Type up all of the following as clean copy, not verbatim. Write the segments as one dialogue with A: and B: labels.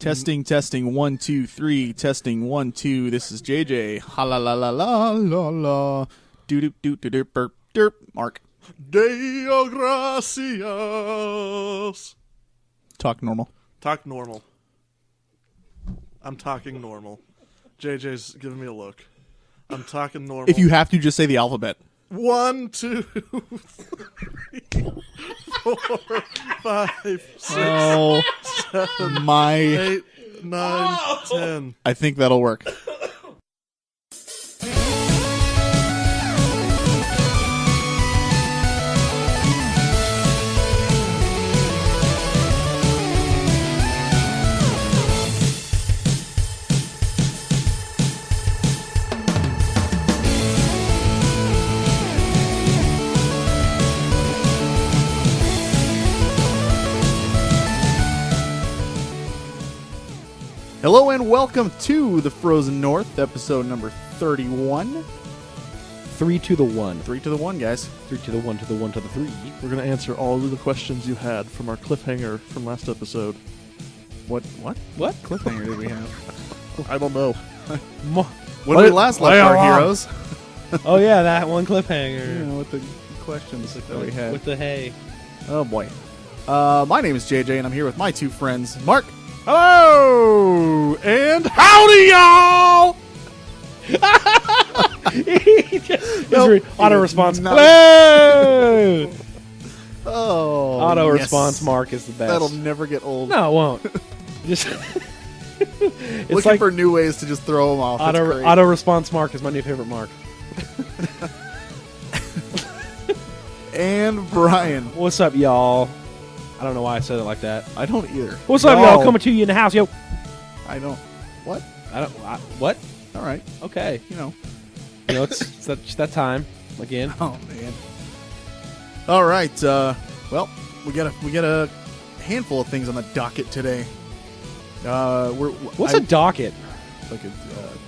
A: Testing, 1, 2, 3. Testing, 1, 2. This is JJ. Ha la la la la la la. Doo doo doo doo doo burp derp. Mark.
B: Deo gracias.
A: Talk normal.
B: Talk normal. I'm talking normal. JJ's giving me a look. I'm talking normal.
A: If you have to, just say the alphabet.
B: 1, 2, 3, 4, 5, 6,
A: Oh,
B: 7,
A: my.
B: 8, 9, 10.
A: I think that'll work. Hello and welcome to the Frozen North, episode number 31.
C: 3 to the 1.
A: 3 to the 1, guys.
C: 3 to the 1 to the 1 to the 3.
B: We're going to answer all of the questions you had from our cliffhanger from last episode.
A: What cliffhanger did we have?
B: I don't know.
A: When we last left our heroes.
C: Oh, yeah, that one cliffhanger.
A: Yeah, with the questions that we had.
C: With the hay.
A: Oh, boy. My name is JJ, and I'm here with my two friends, Mark. Hello! And howdy, y'all!
C: Auto response.
A: No.
C: Hello!
A: Oh,
C: Auto
A: yes.
C: response Mark is the best.
A: That'll never get old.
C: No, it won't. Just it's
A: Looking
C: like
A: for new ways to just throw them off. That's great.
C: auto response Mark is my new favorite Mark.
A: And Brian.
C: What's up, y'all? I don't know why I said it like that.
A: I don't either.
C: What's up, y'all? Coming to you in the house, yo.
A: I don't. What?
C: What?
A: All right.
C: Okay.
A: You know.
C: It's that time again.
A: Oh man. All right. Well, we got a handful of things on the docket today.
C: What's a docket?
A: Like a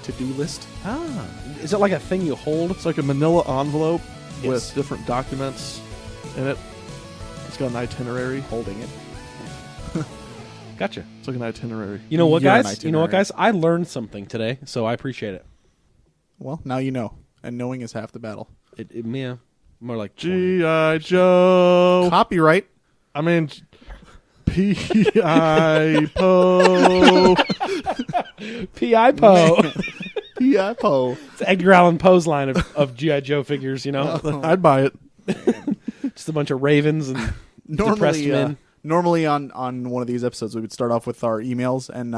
A: to-do list.
C: Ah, is it like a thing you hold?
B: It's like a manila envelope
C: Yes.
B: with different documents in it. It's got an itinerary.
A: Holding it.
C: Gotcha.
B: It's like an itinerary.
C: You know what,
A: You're an
C: guys? You know what,
A: itinerary.
C: guys? I learned something today, so I appreciate it.
A: Well, now you know, and knowing is half the battle.
C: Yeah, more like
B: G.I. Joe.
A: Copyright.
B: I mean, I Poe.
C: P.I. Poe.
A: I Poe.
C: It's Edgar Allan Poe's line of G.I. Joe figures, you know?
B: I'd buy it.
C: Just a bunch of ravens and depressed men.
A: Normally on one of these episodes, we would start off with our emails, and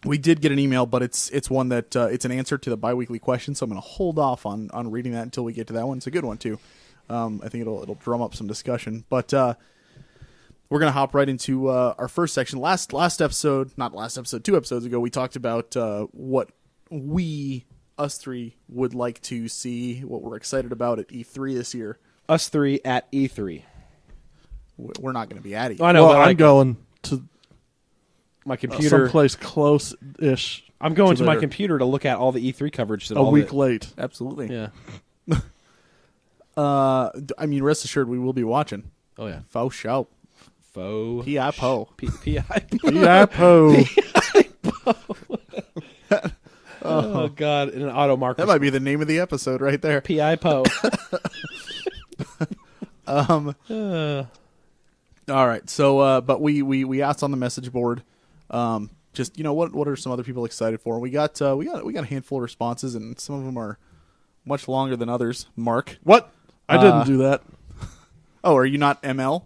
A: we did get an email, but it's one that it's an answer to the biweekly question, so I'm going to hold off on reading that until we get to that one. It's a good one too. I think it'll drum up some discussion, but we're going to hop right into our first section. Two episodes ago, we talked about what us three would like to see, what we're excited about at E3 this year.
C: Us three at E3.
A: We're not going to be at E3.
C: I know,
B: Well,
C: but
B: I'm going to
C: my computer.
B: someplace close-ish.
C: I'm going to my
B: there.
C: computer to look at all the E3 coverage. That
B: A week late.
A: Absolutely.
C: Yeah.
A: I mean, rest assured, we will be watching.
C: Oh yeah.
A: Faux show.
C: Faux.
A: P.I. Poe.
C: P.I.
B: I Poe.
C: Oh God! In an auto marker.
A: That might be the name of the episode right there.
C: P.I. Poe.
A: All right. So, but we asked on the message board, just what are some other people excited for? We got a handful of responses, and some of them are much longer than others. Mark.
B: What? I didn't do that.
A: Oh, are you not ML?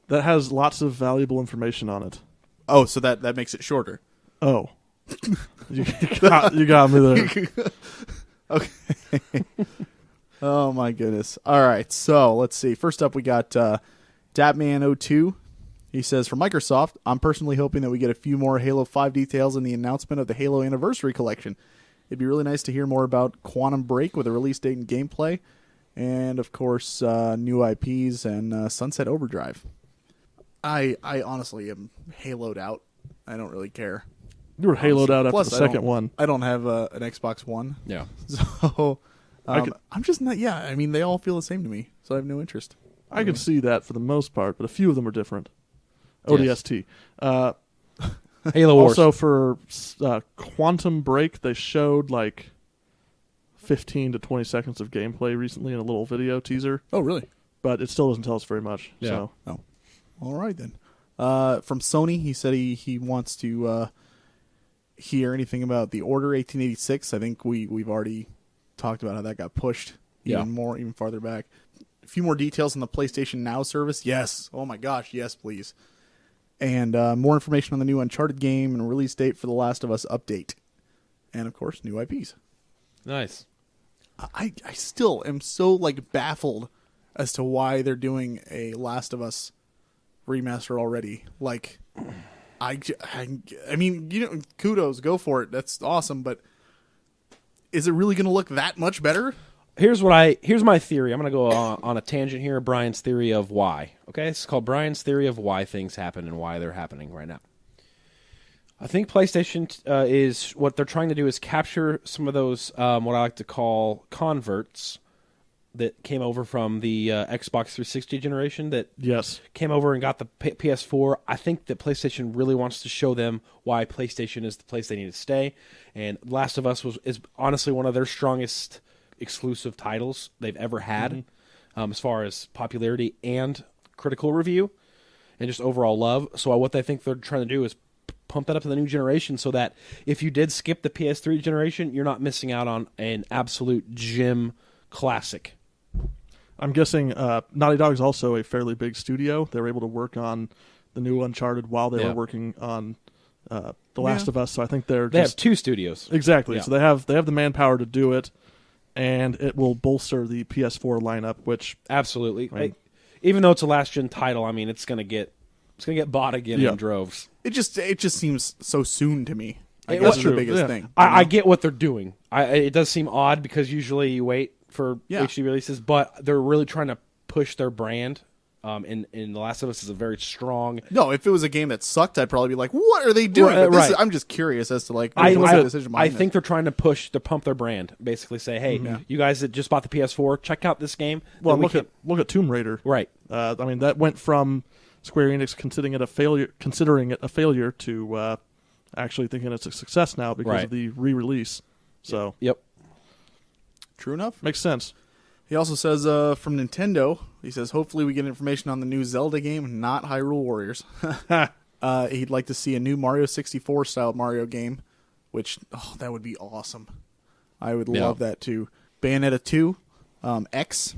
B: That has lots of valuable information on it.
A: Oh, so that makes it shorter.
B: Oh. you got me there.
A: Okay. Oh my goodness. All right. So let's see. First up, we got Datman02. He says, for Microsoft, I'm personally hoping that we get a few more Halo 5 details in the announcement of the Halo Anniversary Collection. It'd be really nice to hear more about Quantum Break with a release date and gameplay. And, of course, new IPs and Sunset Overdrive. I honestly am Haloed out. I don't really care.
B: You were haloed out after
A: Plus,
B: the second one.
A: I don't have an Xbox One.
C: Yeah.
A: So I'm just not, yeah, I mean, they all feel the same to me. So I have no interest.
B: I can see that for the most part, but a few of them are different.
C: Yes.
B: ODST.
C: Halo Wars.
B: Also for Quantum Break, they showed like 15 to 20 seconds of gameplay recently in a little video teaser,
A: Oh, really?
B: but it still doesn't tell us very much.
C: Yeah.
B: So
A: Oh, all right then. From Sony, he said he wants to hear anything about the Order 1886. I think we've already talked about how that got pushed even farther back. A few more details on the PlayStation Now service. Yes. Oh my gosh. Yes, please. And more information on the new Uncharted game and release date for the Last of Us update. And of course, new IPs.
C: Nice.
A: I still am so like baffled as to why they're doing a Last of Us remaster already. Like, I mean, kudos, go for it. That's awesome. But is it really going to look that much better?
C: Here's my theory. I'm going to go on a tangent here. Brian's theory of why. Okay, it's called Brian's theory of why things happen and why they're happening right now. I think PlayStation is what they're trying to do is capture some of those what I like to call converts that came over from the Xbox 360 generation that
B: yes,
C: came over and got the PS4. I think that PlayStation really wants to show them why PlayStation is the place they need to stay. And Last of Us is honestly one of their strongest exclusive titles they've ever had, as far as popularity and critical review and just overall love. So what they think they're trying to do is pump that up to the new generation so that if you did skip the PS3 generation, you're not missing out on an absolute gem classic.
B: I'm guessing Naughty Dog is also a fairly big studio. They were able to work on the new Uncharted while they were working on The Last of Us. So I think they
C: have two studios.
B: Exactly.
C: Yeah.
B: So they have the manpower to do it, and it will bolster the PS4 lineup. Which
C: absolutely, even though it's a last gen title, I mean it's gonna get bought again in droves.
A: It just seems so soon to me. I
C: It
A: guess
C: was
A: is the
C: true,
A: biggest thing.
C: I get what they're doing. It does seem odd because usually you wait for
A: Yeah.
C: HD releases, but they're really trying to push their brand. And The Last of Us is a very strong.
A: No, if it was a game that sucked, I'd probably be like, "What are they doing?" But
C: Right.
A: I'm just curious as to like.
C: I
A: I
C: think they're trying to pump their brand. Basically, say, "Hey, you guys that just bought the PS4, check out this game."
B: Well, look at Tomb Raider.
C: Right.
B: I mean, that went from Square Enix considering it a failure to actually thinking it's a success now because of the re-release. So,
C: yep.
A: True enough.
B: Makes sense.
A: He also says from Nintendo, he says, hopefully we get information on the new Zelda game, not Hyrule Warriors. He'd like to see a new Mario 64 style Mario game, which, that would be awesome. I would love that too. Bayonetta 2, X.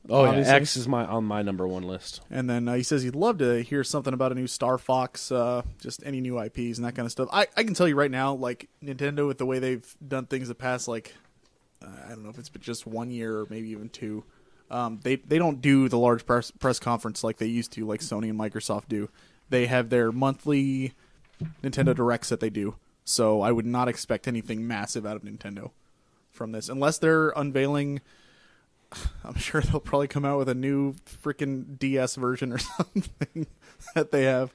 C: Oh, yeah, X is on my number one list.
A: And then he says he'd love to hear something about a new Star Fox, just any new IPs and that kind of stuff. I can tell you right now, like, Nintendo, with the way they've done things the past, like, I don't know if it's been just 1 year or maybe even two. They don't do the large press conference like they used to, like Sony and Microsoft do. They have their monthly Nintendo Directs that they do. So I would not expect anything massive out of Nintendo from this. Unless they're unveiling, I'm sure they'll probably come out with a new freaking DS version or something that they have.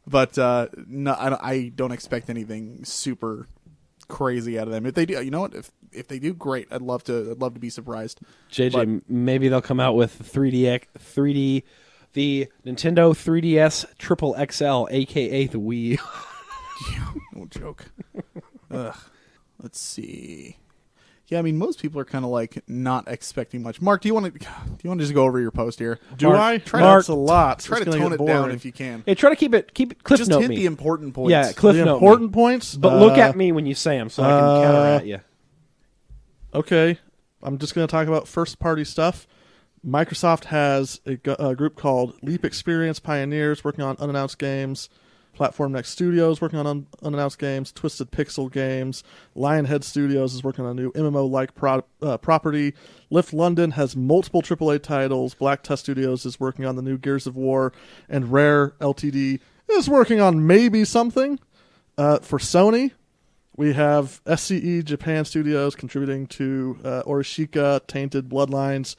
A: But no, I don't expect anything super crazy out of them. If they do, you know what? If they do, great. I'd love to be surprised.
C: JJ, maybe they'll come out with the 3D, the Nintendo 3DS Triple XL, aka the Wii.
A: No joke. Ugh. Let's see. Yeah, I mean, most people are kind of like not expecting much. Mark, do you want to just go over your post here?
B: Mark,
A: That's
B: a lot.
A: Try to tone it down if you can.
C: Hey, try to keep it cliff
A: Just
C: note
A: hit
C: me.
A: the important points.
C: Yeah, cliff
B: The
C: note
B: important
C: me.
B: points.
C: But look at me when you say them, so I can counter at you.
B: Okay, I'm just going to talk about first-party stuff. Microsoft has a group called Leap Experience Pioneers working on unannounced games. Platform Next Studios working on unannounced games. Twisted Pixel Games. Lionhead Studios is working on a new MMO-like property. Lift London has multiple AAA titles. Black Tusk Studios is working on the new Gears of War. And Rare Ltd. is working on maybe something. For Sony, we have SCE Japan Studios contributing to Orishika, Tainted Bloodlines.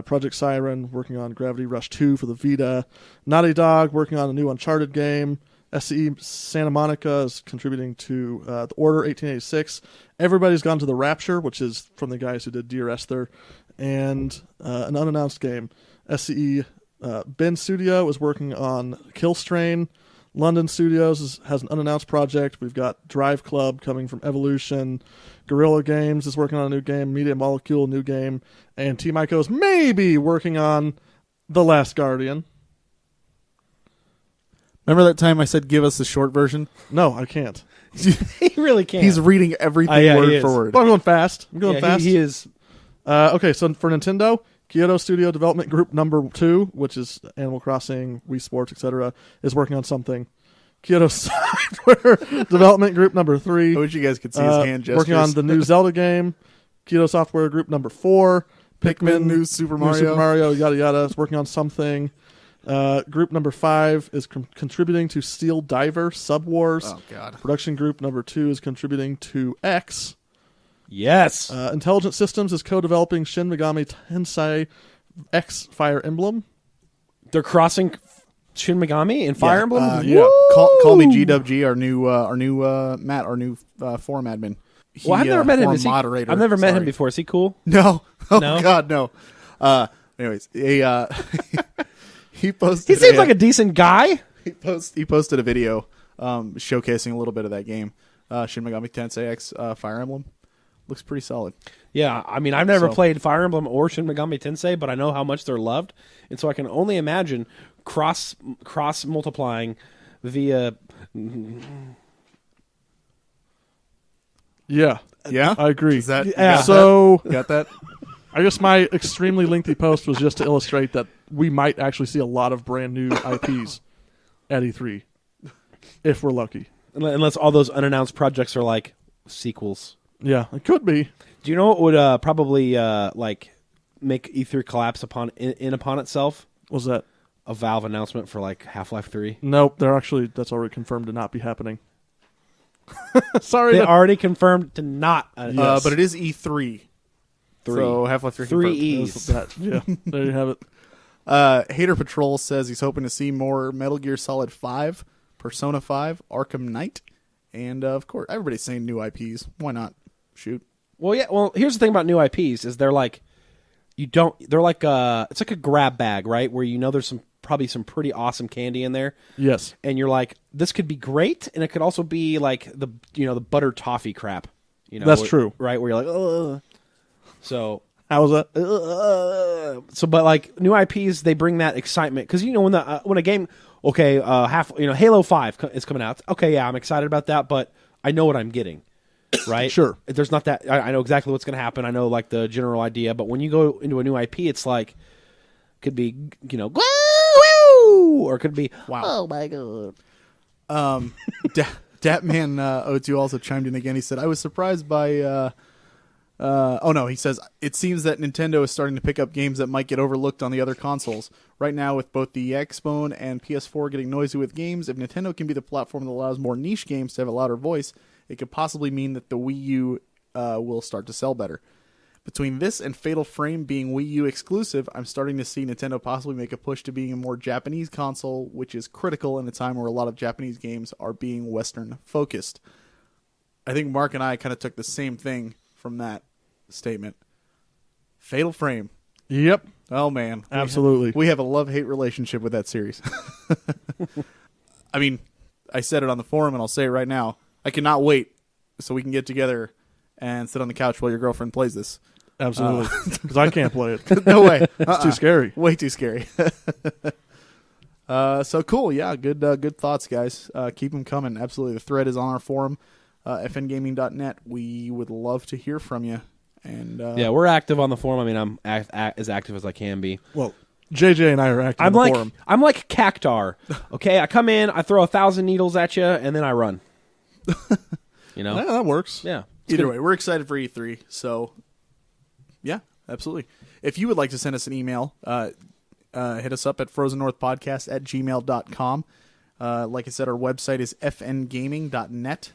B: Project Siren working on Gravity Rush 2 for the Vita. Naughty Dog working on a new Uncharted game. SCE Santa Monica is contributing to the Order 1886. Everybody's gone to the Rapture, which is from the guys who did Dear Esther, and an unannounced game. SCE Ben Studio is working on Killstrain. London Studios has an unannounced project. We've got Drive Club coming from Evolution. Guerrilla Games is working on a new game. Media Molecule, new game. And Team Ico's maybe working on The Last Guardian.
A: Remember that time I said give us the short version?
B: No, I can't.
C: He really can't.
A: He's reading everything
C: Yeah, he
A: word
C: is.
A: for word.
B: But I'm going fast.
C: Yeah, he is.
B: Okay, so for Nintendo, Kyoto Studio Development Group number 2, which is Animal Crossing, Wii Sports, etc., is working on something. Kyoto Software Development Group number 3.
A: I wish you guys could see his hand gestures.
B: Working on the new Zelda game. Kyoto Software Group number 4.
A: Pikmin, new Super Mario.
B: Yada yada. Is working on something. Group number 5 is contributing to Steel Diver Sub Wars.
A: Oh, God.
B: Production group number 2 is contributing to X.
C: Yes.
B: Intelligent Systems is co-developing Shin Megami Tensei X Fire Emblem.
C: They're crossing Shin Megami and Fire Emblem.
B: Yeah.
A: Call me GWG, our new Matt, our new forum admin.
C: Well, I've never met him.
A: Forum
C: Is he,
A: moderator.
C: I've never met him
A: Sorry.
C: before. Is he cool?
A: No. Oh
C: No?
A: God, no. Anyways, he posted.
C: He seems like a decent guy.
A: He posted a video showcasing a little bit of that game, Shin Megami Tensei X Fire Emblem. Looks pretty solid.
C: Yeah, I mean, I've never
A: So-
C: played Fire Emblem or Shin Megami Tensei, but I know how much they're loved, and so I can only imagine cross multiplying via.
B: Yeah.
A: Yeah,
B: I agree.
A: Is that
C: Yeah.
B: So
A: got that?
B: I guess my extremely lengthy post was just to illustrate that we might actually see a lot of brand new IPs at E3 if we're lucky.
C: Unless all those unannounced projects are like sequels.
B: Yeah, it could be.
C: Do you know what would probably like make E3 collapse upon itself?
B: Was that?
C: A Valve announcement for like Half-Life 3.
B: Nope, that's already confirmed to not be happening. Sorry.
C: They
B: to-
C: already confirmed to not.
B: Yes.
A: But it is E3. So Half-Life 3
C: Three
A: confirmed.
C: E's.
B: that, yeah, there you have it.
A: Hater Patrol says he's hoping to see more Metal Gear Solid 5, Persona 5, Arkham Knight, and of course everybody's saying new IPs. Why not? Shoot.
C: Well, yeah. Well, here's the thing about new IPs is they're like, they're like it's like a grab bag, right? Where you know there's probably some pretty awesome candy in there,
B: Yes.
C: and you're like, this could be great, and it could also be like the butter toffee crap.
B: That's true.
C: right? Where you're like, ugh. So
B: How was that?
C: but like new IPs, they bring that excitement because when a game, okay, Halo 5 is coming out. Okay, yeah, I'm excited about that, but I know what I'm getting, right?
B: Sure.
C: There's not that I know exactly what's going to happen. I know like the general idea, but when you go into a new IP, it's like could be woo, or it could be
A: Wow.
C: oh my god.
A: Datman O2 also chimed in again. He said, I was surprised by... he says, it seems that Nintendo is starting to pick up games that might get overlooked on the other consoles. Right now, with both the Xbone and PS4 getting noisy with games, if Nintendo can be the platform that allows more niche games to have a louder voice, it could possibly mean that the Wii U will start to sell better. Between this and Fatal Frame being Wii U exclusive, I'm starting to see Nintendo possibly make a push to being a more Japanese console, which is critical in a time where a lot of Japanese games are being Western focused. I think Mark and I kind of took the same thing from that statement. Fatal Frame.
B: Yep.
A: Oh, man.
B: Absolutely.
A: We have a love-hate relationship with that series. I mean, I said it on the forum, and I'll say it right now. I cannot wait so we can get together and sit on the couch while your girlfriend plays this.
B: Absolutely. Because I can't play it.
A: No way.
B: It's too scary.
A: Way too scary. So cool. Yeah, good thoughts, guys. Keep them coming. Absolutely. The thread is on our forum, fngaming.net. We would love to hear from you. And
C: Yeah, we're active on the forum. I mean, I'm as active as I can be.
B: Well, JJ and I are active on the forum.
C: I'm like Cactar. Okay, I come in, I throw 1,000 needles at you, and then I run.
B: Yeah, that works.
C: Yeah.
A: either way, we're excited for E3. So, yeah, absolutely. If you would like to send us an email, hit us up at frozennorthpodcast@gmail.com. Like I said, our website is fngaming.net.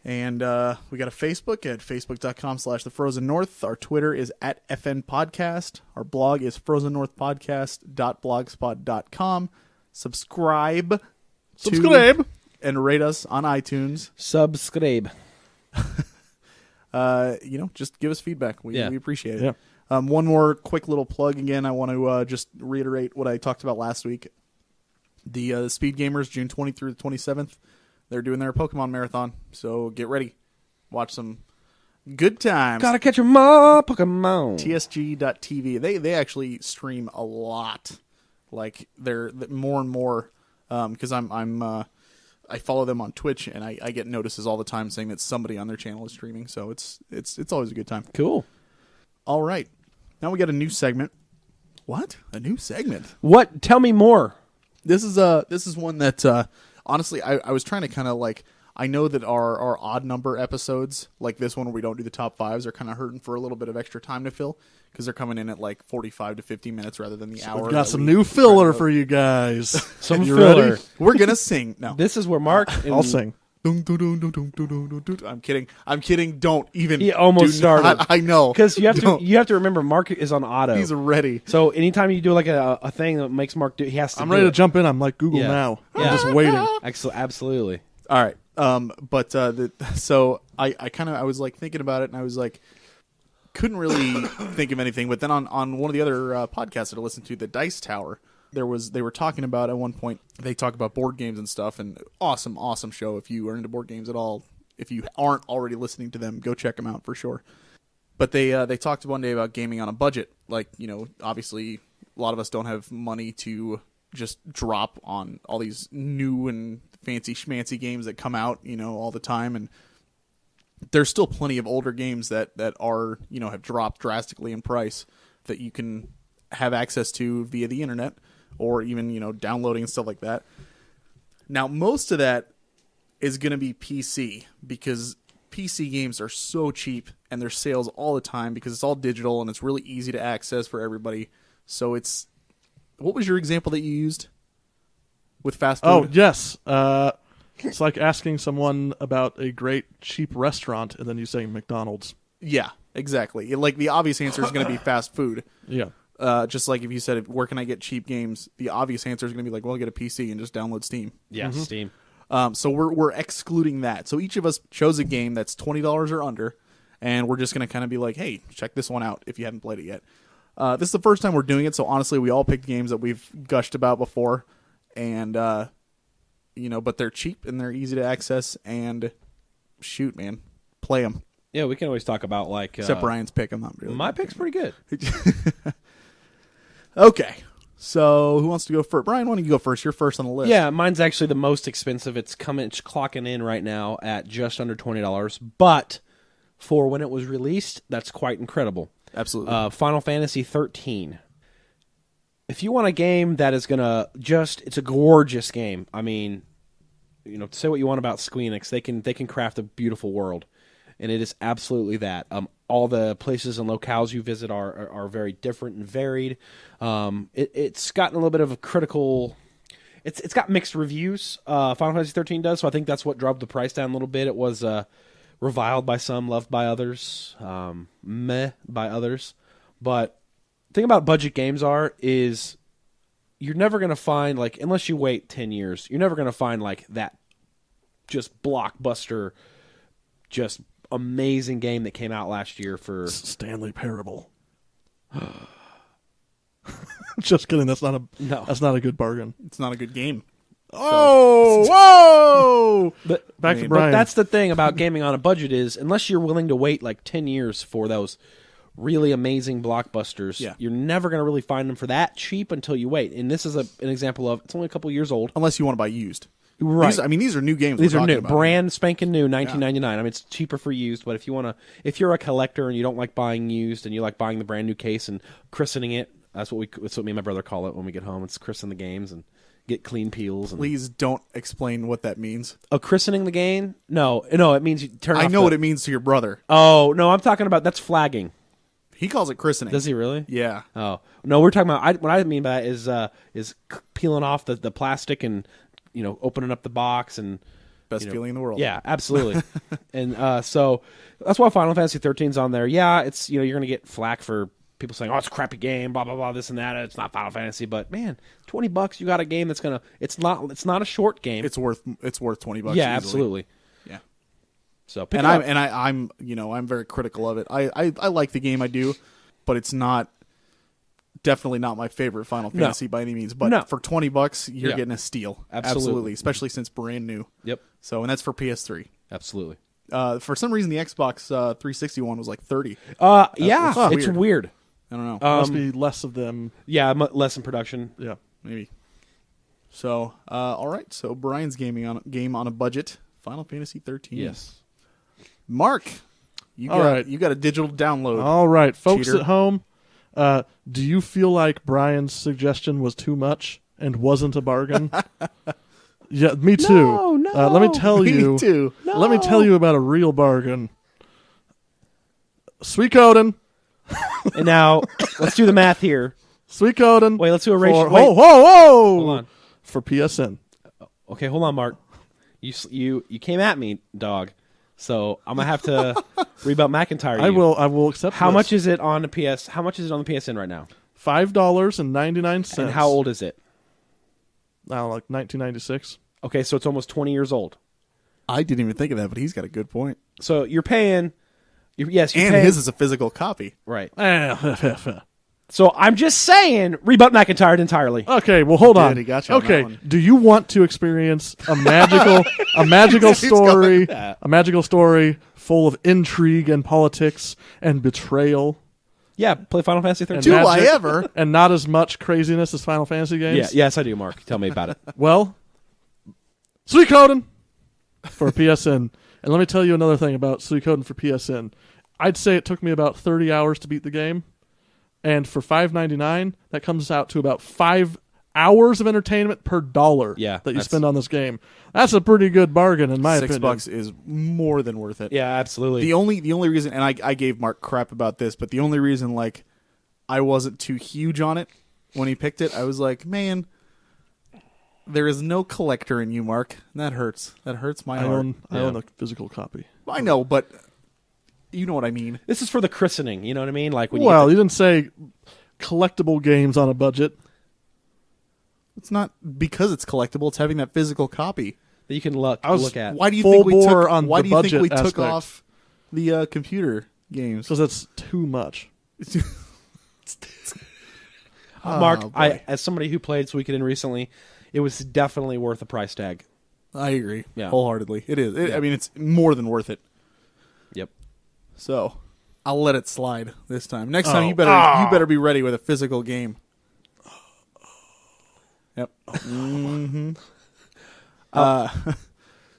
A: And we got a Facebook at facebook.com/thefrozennorth. Our Twitter is at fnpodcast. Our blog is frozennorthpodcast.blogspot.com. Subscribe and rate us on iTunes.
C: Subscribe.
A: Just give us feedback. We appreciate it.
B: Yeah.
A: One more quick little plug again. I want to just reiterate what I talked about last week. The Speed Gamers, June 20th through the 27th, they're doing their Pokemon marathon. So get ready, watch some good times.
C: Gotta catch 'em all, Pokemon.
A: TSG.TV. They actually stream a lot. Like they're more and more because I follow them on Twitch and I get notices all the time saying that somebody on their channel is streaming. So it's always a good time.
C: Cool.
A: All right, now we got a new segment. What? A new segment?
C: What? Tell me more.
A: This is one that honestly I was trying to kind of like. I know that our odd number episodes, like this one where we don't do the top fives, are kind of hurting for a little bit of extra time to fill because they're coming in at like 45 to 50 minutes rather than the hour.
B: We've got some new filler for you guys.
C: Some
B: You
C: filler.
B: ready?
A: We're going to sing. No.
C: This is where Mark.
B: I'll sing.
A: I'm kidding. Don't even.
C: He almost
A: do
C: started.
A: not- I know.
C: Because you have
A: Don't.
C: to remember Mark is on auto.
A: He's ready.
C: So anytime you do like a thing that makes Mark do, he has to.
B: I'm
C: do
B: ready
C: it.
B: to jump in. I'm like Google
C: Yeah.
B: now.
C: Yeah.
B: I'm just waiting.
C: Absolutely.
A: All right. So I was like thinking about it and I was like, couldn't really think of anything. But then on one of the other podcasts that I listened to, the Dice Tower, they were talking about at one point, they talk about board games and stuff, and awesome show. If you are into board games at all, if you aren't already listening to them, go check them out for sure. But they talked one day about gaming on a budget. Like, obviously a lot of us don't have money to just drop on all these new and fancy schmancy games that come out, all the time. And there's still plenty of older games that are, have dropped drastically in price that you can have access to via the internet or even, downloading and stuff like that. Now, most of that is going to be PC because PC games are so cheap and there's sales all the time because it's all digital and it's really easy to access for everybody. So what was your example that you used with fast food?
B: Oh, yes. It's like asking someone about a great cheap restaurant and then you saying McDonald's.
A: Yeah, exactly. Like the obvious answer is going to be fast food.
B: Yeah.
A: Just like if you said, where can I get cheap games? The obvious answer is going to be like, well, get a PC and just download Steam.
C: Yeah, Steam.
A: So we're excluding that. So each of us chose a game that's $20 or under, and we're just going to kind of be like, hey, check this one out if you haven't played it yet. This is the first time we're doing it, so honestly, we all picked games that we've gushed about before, and but they're cheap and they're easy to access. And shoot, man, play them.
C: Yeah, we can always talk about like
A: Except Brian's pick. I'm not really.
C: my pick's pretty good.
A: Okay, so who wants to go first? Brian, why don't you go first? You're first on the list.
C: Yeah, mine's actually the most expensive. It's clocking in right now at just under $20, but for when it was released, that's quite incredible.
A: Absolutely.
C: Final Fantasy 13. If you want a game that is gonna it's a gorgeous game. I mean, say what you want about Square Enix, they can craft a beautiful world, and it is absolutely that. All the places and locales you visit are very different and varied. It's gotten a little bit of a critical. It's got mixed reviews. Final Fantasy 13 does, so I think that's what drove the price down a little bit. It was reviled by some, loved by others, meh by others. But the thing about budget games is you're never going to find, like, unless you wait 10 years, you're never going to find like that just blockbuster, just amazing game that came out last year for
B: Stanley Parable. Just kidding. That's not a good bargain.
A: It's not a good game.
B: Oh, whoa!
C: But
B: Back to Brian.
C: But that's the thing about gaming on a budget is unless you're willing to wait like 10 years for those really amazing blockbusters, you're never going to really find them for that cheap until you wait. And this is an example of it's only a couple years old.
A: Unless you want to buy used.
C: Right.
A: These are new games.
C: These
A: we're
C: are
A: talking
C: new,
A: about.
C: brand spanking new, $19.99. I mean, it's cheaper for used, but if you're a collector and you don't like buying used and you like buying the brand new case and christening it, that's what me and my brother call it when we get home. It's christen the games and get clean peels. And,
A: Please don't explain what that means.
C: oh, christening the game? No, it means you turn.
A: I know what it means to your brother.
C: Oh no, I'm talking about that's flagging.
A: He calls it christening.
C: Does he really?
A: Yeah.
C: Oh no, we're talking about. What I mean by that is peeling off the plastic and opening up the box and
A: Best feeling in the world.
C: Yeah, absolutely. And so that's why Final Fantasy 13's on there. Yeah, it's you're gonna get flack for people saying, "Oh, it's a crappy game," blah blah blah, this and that. It's not Final Fantasy, but man, $20, you got a game that's gonna. It's not a short game.
A: It's worth $20.
C: Yeah,
A: easily.
C: absolutely.
A: Yeah.
C: So pick
A: And
C: it up.
A: I'm very critical of it. I like the game, I do, but it's not definitely not my favorite Final Fantasy by any means, but
C: No.
A: for $20, you're
C: Yeah.
A: getting a steal.
C: Absolutely.
A: Especially since brand new.
C: Yep.
A: So, and that's for PS3.
C: Absolutely.
A: For some reason, the Xbox 360 one was like $30.
C: Yeah,
A: That's
C: it's
A: weird.
C: weird.
A: I don't know.
B: Must be less of them.
C: Yeah, less in production.
B: Yeah.
A: Maybe. So, all right. So Brian's game on a budget. Final Fantasy 13.
C: Yes.
A: Mark, you
B: All
A: got
B: right.
A: you got a digital download.
B: All right, folks
A: Cheater.
B: at home, do you feel like Brian's suggestion was too much and wasn't a bargain? Yeah, me too.
C: No.
B: Let me tell
A: Me
B: you.
A: too.
B: Let me tell you about a real bargain. Suikoden.
C: And now let's do the math here.
B: Suikoden.
C: Wait, let's do a ratio.
B: For,
C: Wait.
B: whoa!
C: Hold on.
B: For PSN.
C: Okay, hold on, Mark. You came at me, dog. So I'm gonna have to rebut McIntyre.
B: I will accept.
C: How
B: this.
C: much is it on the PS? How much is it on the PSN right now?
B: $5.99.
C: And how old is it?
B: I don't know, like 1996.
C: Okay, so it's almost 20 years old.
A: I didn't even think of that, but he's got a good point.
C: So you're paying. Yes, you're
A: And
C: paying,
A: his is a physical copy.
C: right.
B: Okay,
C: So I'm just saying, rebut McIntyre entirely.
B: well, hold on.
A: He got you on that
B: Okay,
A: one.
B: do you want to experience a magical story full of intrigue and politics and betrayal?
C: Yeah, play Final Fantasy 13.
A: Do I
B: magic,
A: ever?
B: And not as much craziness as Final Fantasy games?
C: Yeah, yes, I do, Mark. Tell me about it.
B: Well, Suikoden for PSN. And let me tell you another thing about Suikoden for PSN. I'd say it took me about 30 hours to beat the game. And for $5.99, that comes out to about 5 hours of entertainment per dollar
C: Yeah,
B: that you
C: that's-
B: spend on this game. That's a pretty good bargain, in my opinion.
A: $6 is more than worth it.
C: Yeah, absolutely.
A: The only reason, and I gave Mark crap about this, but the only reason like I wasn't too huge on it when he picked it, I was like, man, there is no collector in you, Mark. And that hurts. That hurts my
B: I
A: heart.
B: own a physical copy.
A: I know, but you know what I mean.
C: This is for the christening. You know what I mean? Like when
B: Well,
C: you
B: you didn't say collectible games on a budget.
A: It's not because it's collectible. It's having that physical copy.
C: that you can look
B: was-
C: look at.
A: Why do you
B: Full
A: think we
B: bore
A: took?
B: on
A: Why
B: the
A: do you think we
B: budget
A: took
B: aspect.
A: off the computer games?
B: Because that's too much.
C: Mark,
A: Oh, boy.
C: as somebody who played Suikoden recently, it was definitely worth the price tag.
A: I agree.
C: Yeah.
A: Wholeheartedly. It is.
C: Yeah.
A: I mean, it's more than worth it.
C: Yep.
A: So I'll let it slide this time. Next time you better be ready with a physical game. Yep. hmm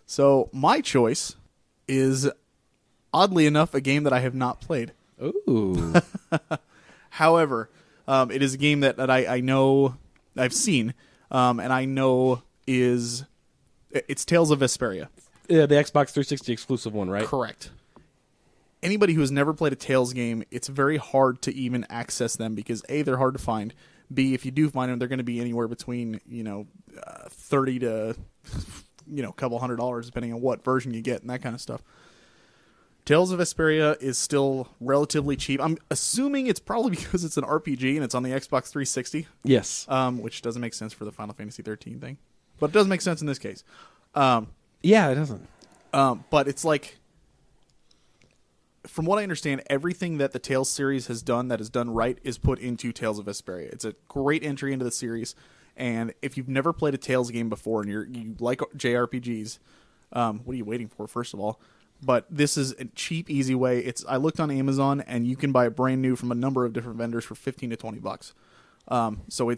A: So my choice is oddly enough a game that I have not played.
C: Ooh.
A: However, it is a game that I know I've seen, and I know it's Tales of Vesperia.
C: Yeah, the Xbox 360 exclusive one, right?
A: Correct. Anybody who has never played a Tales game, it's very hard to even access them because A, they're hard to find. B, if you do find them, they're going to be anywhere between $30 to a couple $100 depending on what version you get and that kind of stuff. Tales of Vesperia is still relatively cheap. I'm assuming it's probably because it's an RPG and it's on the Xbox 360,
C: Yes.
A: which doesn't make sense for the Final Fantasy 13 thing, but it does make sense in this case.
C: Yeah, it doesn't.
A: But it's like, from what I understand, everything that the Tales series has done that is done right is put into Tales of Vesperia. It's a great entry into the series, and if you've never played a Tales game before and you like JRPGs, what are you waiting for, first of all? But this is a cheap, easy way. I looked on Amazon, and you can buy it brand new from a number of different vendors for $15 to $20. So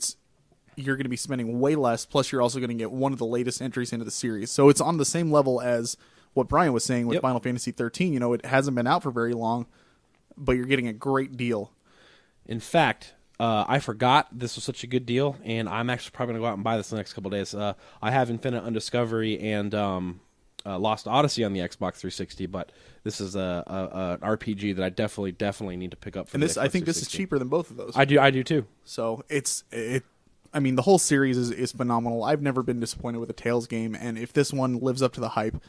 A: you're going to be spending way less, plus you're also going to get one of the latest entries into the series. So it's on the same level as what Brian was saying with
C: Yep.
A: Final Fantasy 13. It hasn't been out for very long, but you're getting a great deal.
C: In fact, I forgot this was such a good deal, and I'm actually probably going to go out and buy this in the next couple of days. I have Infinite Undiscovery and Lost Odyssey on the Xbox 360, but this is an RPG that I definitely need to pick up. For
A: And
C: the
A: this, I
C: Xbox
A: think this is
C: 360.
A: cheaper than both of those.
C: I do too.
A: So the whole series is phenomenal. I've never been disappointed with a Tales game, and if this one lives up to the hype,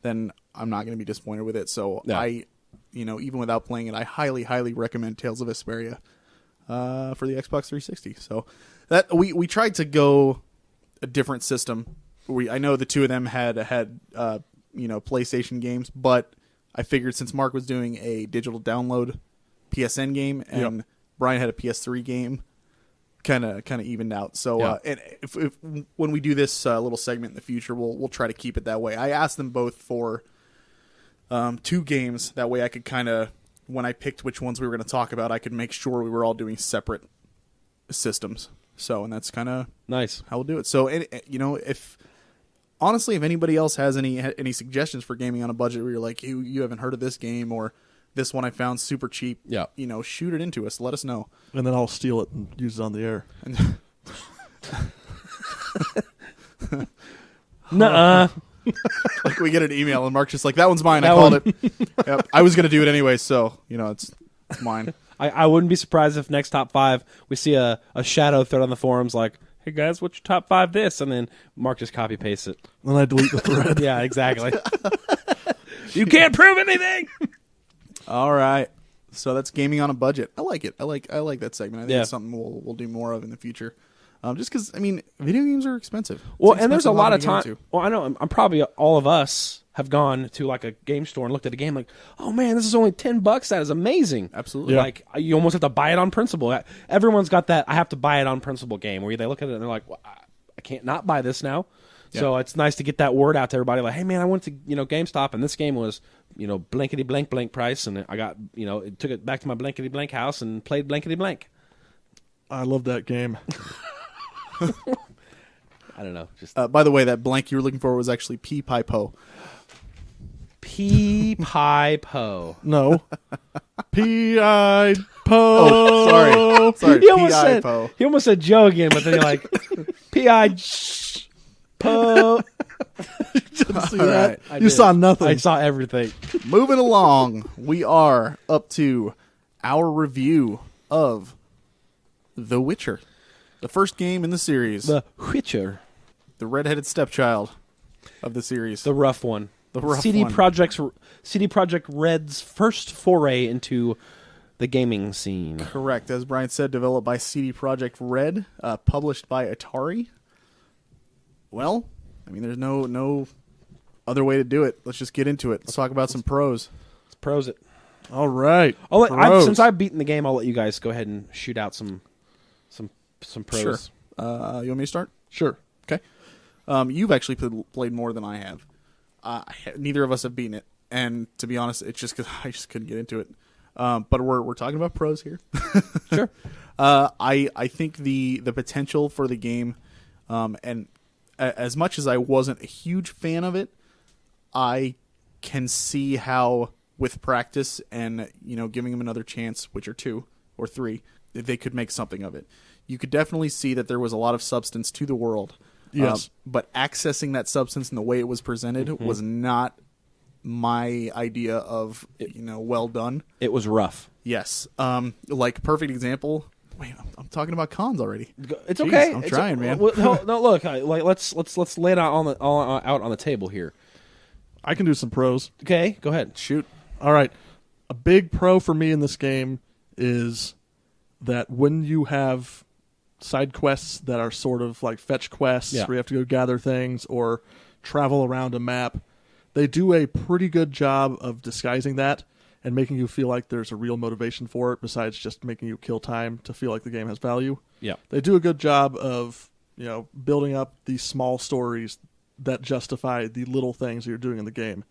A: then I'm not going to be disappointed with it. So
C: Yeah.
A: even without playing it, I highly, highly recommend Tales of Vesperia for the Xbox 360. So that we tried to go a different system. I know the two of them had PlayStation games, but I figured since Mark was doing a digital download PSN game and Brian had a PS3 game, kind of evened out. So and if when we do this little segment in the future, we'll try to keep it that way. I asked them both for 2 games. That way I could kind of, when I picked which ones we were going to talk about, I could make sure we were all doing separate systems. So, and that's kind of
C: nice
A: how we'll do it. So, if honestly, if anybody else has any suggestions for gaming on a budget where you're like, you haven't heard of this game, or this one I found super cheap, shoot it into us. Let us know.
B: And then I'll steal it and use it on the air.
C: Nuh-uh.
A: Like we get an email and Mark's just like, that one's mine. I called it. Yep. I was going to do it anyway, so, it's mine.
C: I wouldn't be surprised if next top 5 we see a shadow thread on the forums like, hey guys, what's your top 5 this? And then Mark just copy pastes it.
B: Then I delete the thread.
C: Yeah, exactly. You can't prove anything.
A: All right. So that's gaming on a budget. I like it. I like that segment. I think it's something we'll do more of in the future. Just because, video games are expensive.
C: Well, and there's a lot of time. Well, I know I'm probably all of us have gone to like a game store and looked at a game like, oh man, this is only $10. That is amazing.
A: Absolutely.
C: Yeah. Like you almost have to buy it on principle. Everyone's got that I have to buy it on principle game where they look at it and they're like, well, I can't not buy this now. Yeah. So it's nice to get that word out to everybody. Like, hey man, I went to GameStop and this game was blankety blank price, and I got it took it back to my blankety blank house and played blankety blank.
B: I love that game.
C: I don't know. Just
A: by the way, that blank you were looking for was actually I Poe.
C: I Poe.
B: No. I Poe.
A: Oh, sorry.
C: He
A: Poe.
C: almost said Joe again, but then you're like I Poe.
B: Didn't see that.
A: Right.
B: You saw nothing.
C: I saw everything.
A: Moving along, we are up to our review of The Witcher. The first game in the series.
C: The Witcher.
A: The redheaded stepchild of the series.
C: The rough one.
A: The rough
C: CD
A: one.
C: Projekt Red's first foray into the gaming scene.
A: Correct. As Brian said, developed by CD Projekt Red, published by Atari. Well, there's no other way to do it. Let's just get into it. Let's talk about some pros.
C: Let's pros it.
B: All right.
C: Since I've beaten the game, I'll let you guys go ahead and shoot out some pros.
A: Sure. You want me to start?
B: Sure.
A: Okay. You've actually played more than I have. Neither of us have beaten it, and to be honest, it's just because I just couldn't get into it. But we're talking about pros here.
C: Sure.
A: I think the potential for the game, and as much as I wasn't a huge fan of it, I can see how with practice and giving them another chance, Witcher 2 or 3, they could make something of it. You could definitely see that there was a lot of substance to the world.
B: Yes.
A: But accessing that substance in the way it was presented was not my idea of, well done.
C: It was rough.
A: Yes. Like, perfect example. Wait, I'm talking about cons already.
C: It's
A: Jeez,
C: okay.
A: I'm trying, man.
C: No, look. Let's lay it out on the table here.
B: I can do some pros.
C: Okay, go ahead.
A: Shoot.
B: All right. A big pro for me in this game is that when you have side quests that are sort of like fetch quests where you have to go gather things or travel around a map, they do a pretty good job of disguising that and making you feel like there's a real motivation for it besides just making you kill time to feel like the game has value.
C: Yeah.
B: They do a good job of, building up these small stories that justify the little things that you're doing in the game.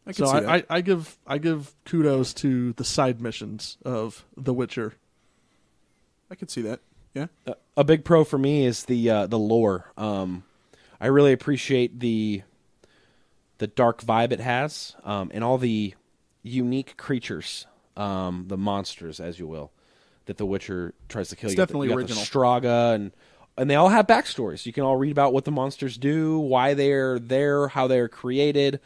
B: I give kudos to the side missions of The Witcher.
A: I could see that. Yeah.
C: A big pro for me is the lore. I really appreciate the dark vibe it has, and all the unique creatures, the monsters, as you will, that The Witcher tries to kill.
A: It's definitely original.
C: The Straga, and they all have backstories. You can all read about what the monsters do, why they're there, how they're created,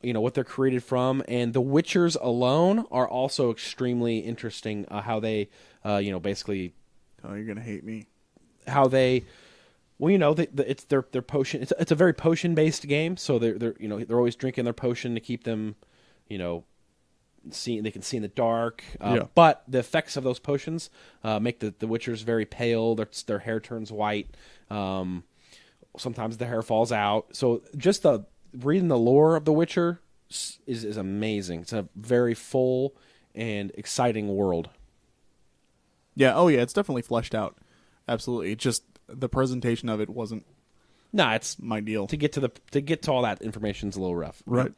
C: what they're created from. And the Witchers alone are also extremely interesting. How they, basically.
A: Oh, you're gonna hate me.
C: How they, it's their potion. It's a very potion based game, so they're always drinking their potion to keep them, they can see in the dark. But the effects of those potions make the Witchers very pale. Their hair turns white. Sometimes the hair falls out. So just reading the lore of the Witcher is amazing. It's a very full and exciting world.
A: Yeah. Oh, yeah. It's definitely fleshed out. absolutely. It just the presentation of it wasn't
C: Nah, it's
A: my deal.
C: to get to all that information's a little rough.
B: Right.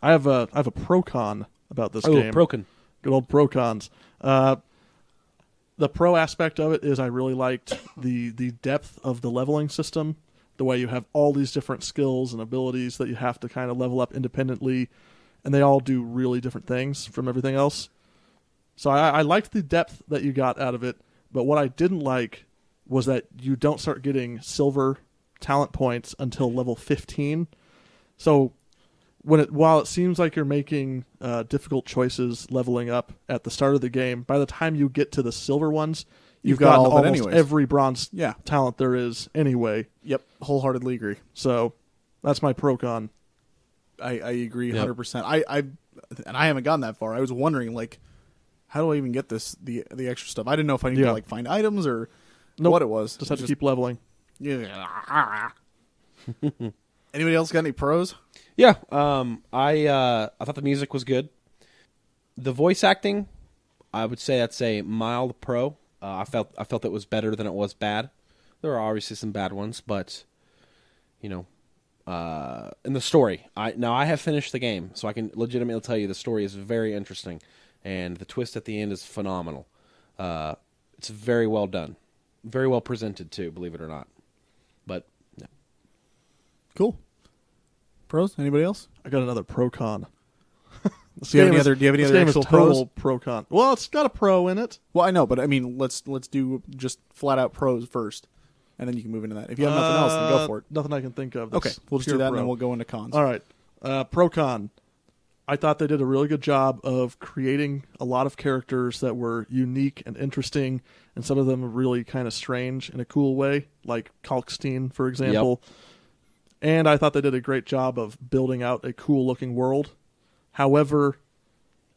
B: I have a pro con about this
C: Oh,
B: game.
C: broken.
B: Good old pro cons. The pro aspect of it is I really liked the depth of the leveling system, the way you have all these different skills and abilities that you have to kind of level up independently, and they all do really different things from everything else. So I liked the depth that you got out of it, but what I didn't like was that you don't start getting silver talent points until level 15. So while it seems like you're making difficult choices leveling up at the start of the game, by the time you get to the silver ones, you've
A: got
B: gotten
A: all of it
B: almost
A: anyways.
B: every bronze
A: Yeah.
B: talent there is anyway.
A: Yep, wholeheartedly agree.
B: So that's my pro con.
A: I agree
C: Yep.
A: 100%. I haven't gotten that far. I was wondering, like, how do I even get the extra stuff? I didn't know if I need to like find items or
B: Nope.
A: what it was.
B: Just have to keep leveling.
A: Yeah. Anybody else got any pros?
C: Yeah, I thought the music was good. The voice acting, I would say that's a mild pro. I felt it was better than it was bad. There are obviously some bad ones, but you know, in the story, I have finished the game, so I can legitimately tell you the story is very interesting, and the twist at the end is phenomenal. It's very well done, very well presented too, believe it or not. But yeah.
A: Cool. Pros? Anybody else?
B: I got another pro con.
A: Do you have any other actual
B: total pro con? Well, it's got a pro in it.
A: Well, I know, but I mean, let's do just flat out pros first, and then you can move into that. If you have nothing else, then go for it.
B: Nothing I can think of.
A: Okay, we'll just do
B: pure
A: that,
B: pro.
A: and then we'll go into cons.
B: All right. Pro con. I thought they did a really good job of creating a lot of characters that were unique and interesting, and some of them are really kind of strange in a cool way, like Kalkstein, for example.
C: Yep.
B: And I thought they did a great job of building out a cool-looking world. However,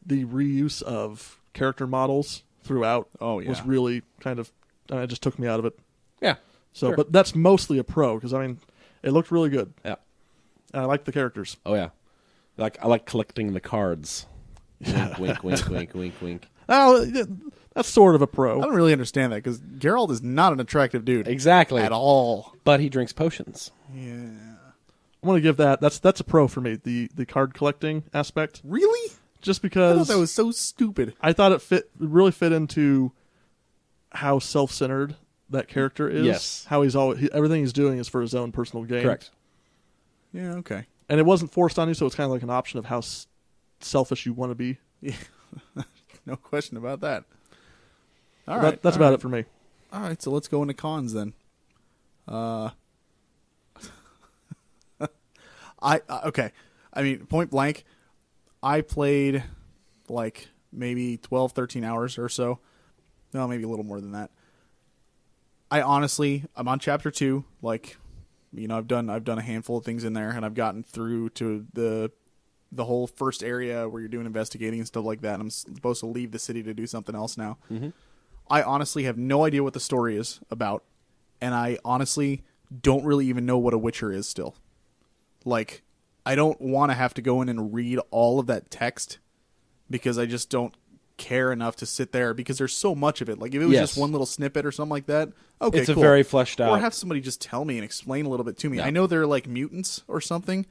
B: the reuse of character models throughout was really kind of... it just took me out of it.
C: Yeah.
B: So,
C: sure.
B: But that's mostly a pro, because, I mean, it looked really good.
C: Yeah.
B: And I like the characters.
C: Oh yeah. I like collecting the cards. Wink, wink, wink, wink, wink, wink.
B: Oh, yeah, that's sort of a pro.
A: I don't really understand that because Geralt is not an attractive dude
C: Exactly.
A: at all.
C: But he drinks potions.
A: Yeah.
B: I'm going to give that's a pro for me, the card collecting aspect.
A: Really?
B: Just
A: I
B: because
A: thought that was so stupid.
B: I thought it really fit into how self-centered that character is.
C: Yes.
B: How everything he's doing is for his own personal gain.
C: Correct.
A: Yeah. Okay.
B: And it wasn't forced on you, so it's kind of like an option of how selfish you want to be.
A: Yeah. No question about that. All
B: But
A: right.
B: that's
A: all
B: about
A: right.
B: it for me.
A: All right, so let's go into cons then. Okay. I mean, point blank, I played like maybe 12, 13 hours or so. No, maybe a little more than that. I'm on chapter 2. Like, you know, I've done a handful of things in there, and I've gotten through to the whole first area where you're doing investigating and stuff like that. And I'm supposed to leave the city to do something else now.
C: Mm-hmm.
A: I honestly have no idea what the story is about, and I honestly don't really even know what a Witcher is still. Like, I don't want to have to go in and read all of that text because I just don't care enough to sit there because there's so much of it. Like, if it was just one little snippet or something like that, okay,
C: it's
A: cool.
C: a very fleshed out.
A: Or have somebody just tell me and explain a little bit to me.
C: Yeah.
A: I know they're like mutants or something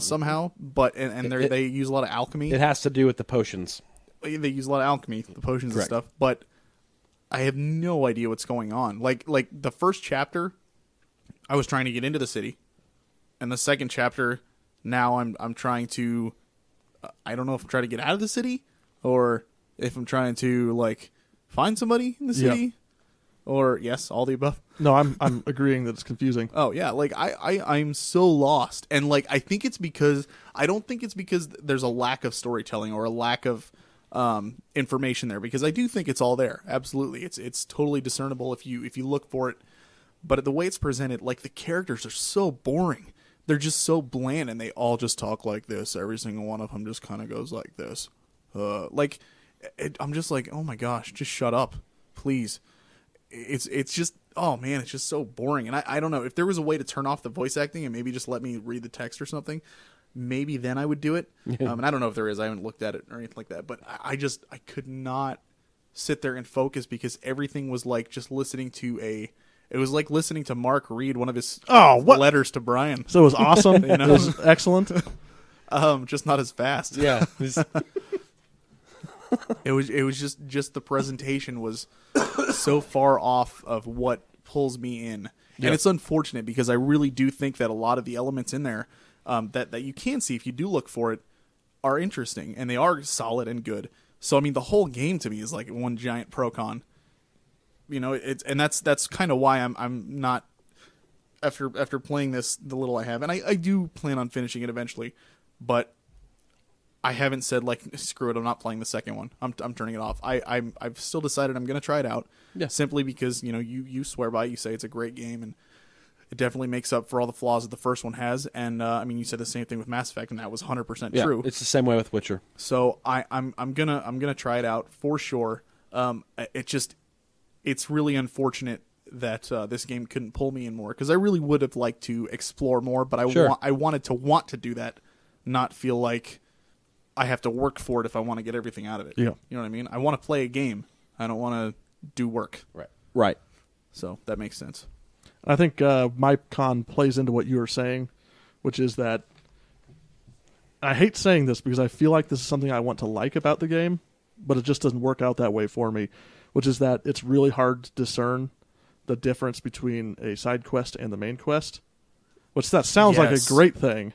A: somehow, but they use a lot of alchemy.
C: It has to do with the potions.
A: They use a lot of alchemy, the potions
C: Correct.
A: and stuff, but I have no idea what's going on. Like the first chapter, I was trying to get into the city, and the second chapter, now I'm trying to, I don't know if I'm trying to get out of the city, or if I'm trying to like find somebody in the city, or yes, all the above.
B: No, I'm agreeing that it's confusing.
A: Oh yeah, like I'm so lost, and like I don't think it's because there's a lack of storytelling or a lack of information there, because I do think it's all there. Absolutely, it's totally discernible if you look for it. But the way it's presented, like the characters are so boring. They're just so bland, and they all just talk like this. Every single one of them just kind of goes like this. I'm just like, oh my gosh, just shut up, please. It's just, oh man, it's just so boring. And I don't know if there was a way to turn off the voice acting and maybe just let me read the text or something. Maybe then I would do it. And I don't know if there is. I haven't looked at it or anything like that. But I could not sit there and focus because everything was like just listening to It was like listening to Mark read one of his
B: what?
A: letters to Brian.
B: So it was awesome.
A: You know?
B: It was excellent.
A: Just not as fast.
C: Yeah.
A: It was just the presentation was so far off of what pulls me in. And it's unfortunate because I really do think that a lot of the elements in there that you can see if you do look for it are interesting, and they are solid and good. So I mean, the whole game to me is like one giant pro con. You know, that's kind of why I'm not after playing this the little I have, and I do plan on finishing it eventually, but I haven't said like screw it, I'm not playing the second one. I'm turning it off. I've still decided I'm going to try it out.
C: Yeah.
A: Simply because you swear by it, you say it's a great game, and it definitely makes up for all the flaws that the first one has. And I mean, you said the same thing with Mass Effect, and that was 100% true.
C: It's the same way with Witcher.
A: So I'm gonna try it out for sure. It's really unfortunate that this game couldn't pull me in more, because I really would have liked to explore more, but I wanted to want to do that, not feel like I have to work for it if I want to get everything out of it.
B: Yeah.
A: You know what I mean? I want to play a game. I don't want to do work.
C: Right.
A: So that makes sense.
B: I think my con plays into what you were saying, which is that I hate saying this because I feel like this is something I want to like about the game, but it just doesn't work out that way for me, which is that it's really hard to discern the difference between a side quest and the main quest, which that sounds like a great thing.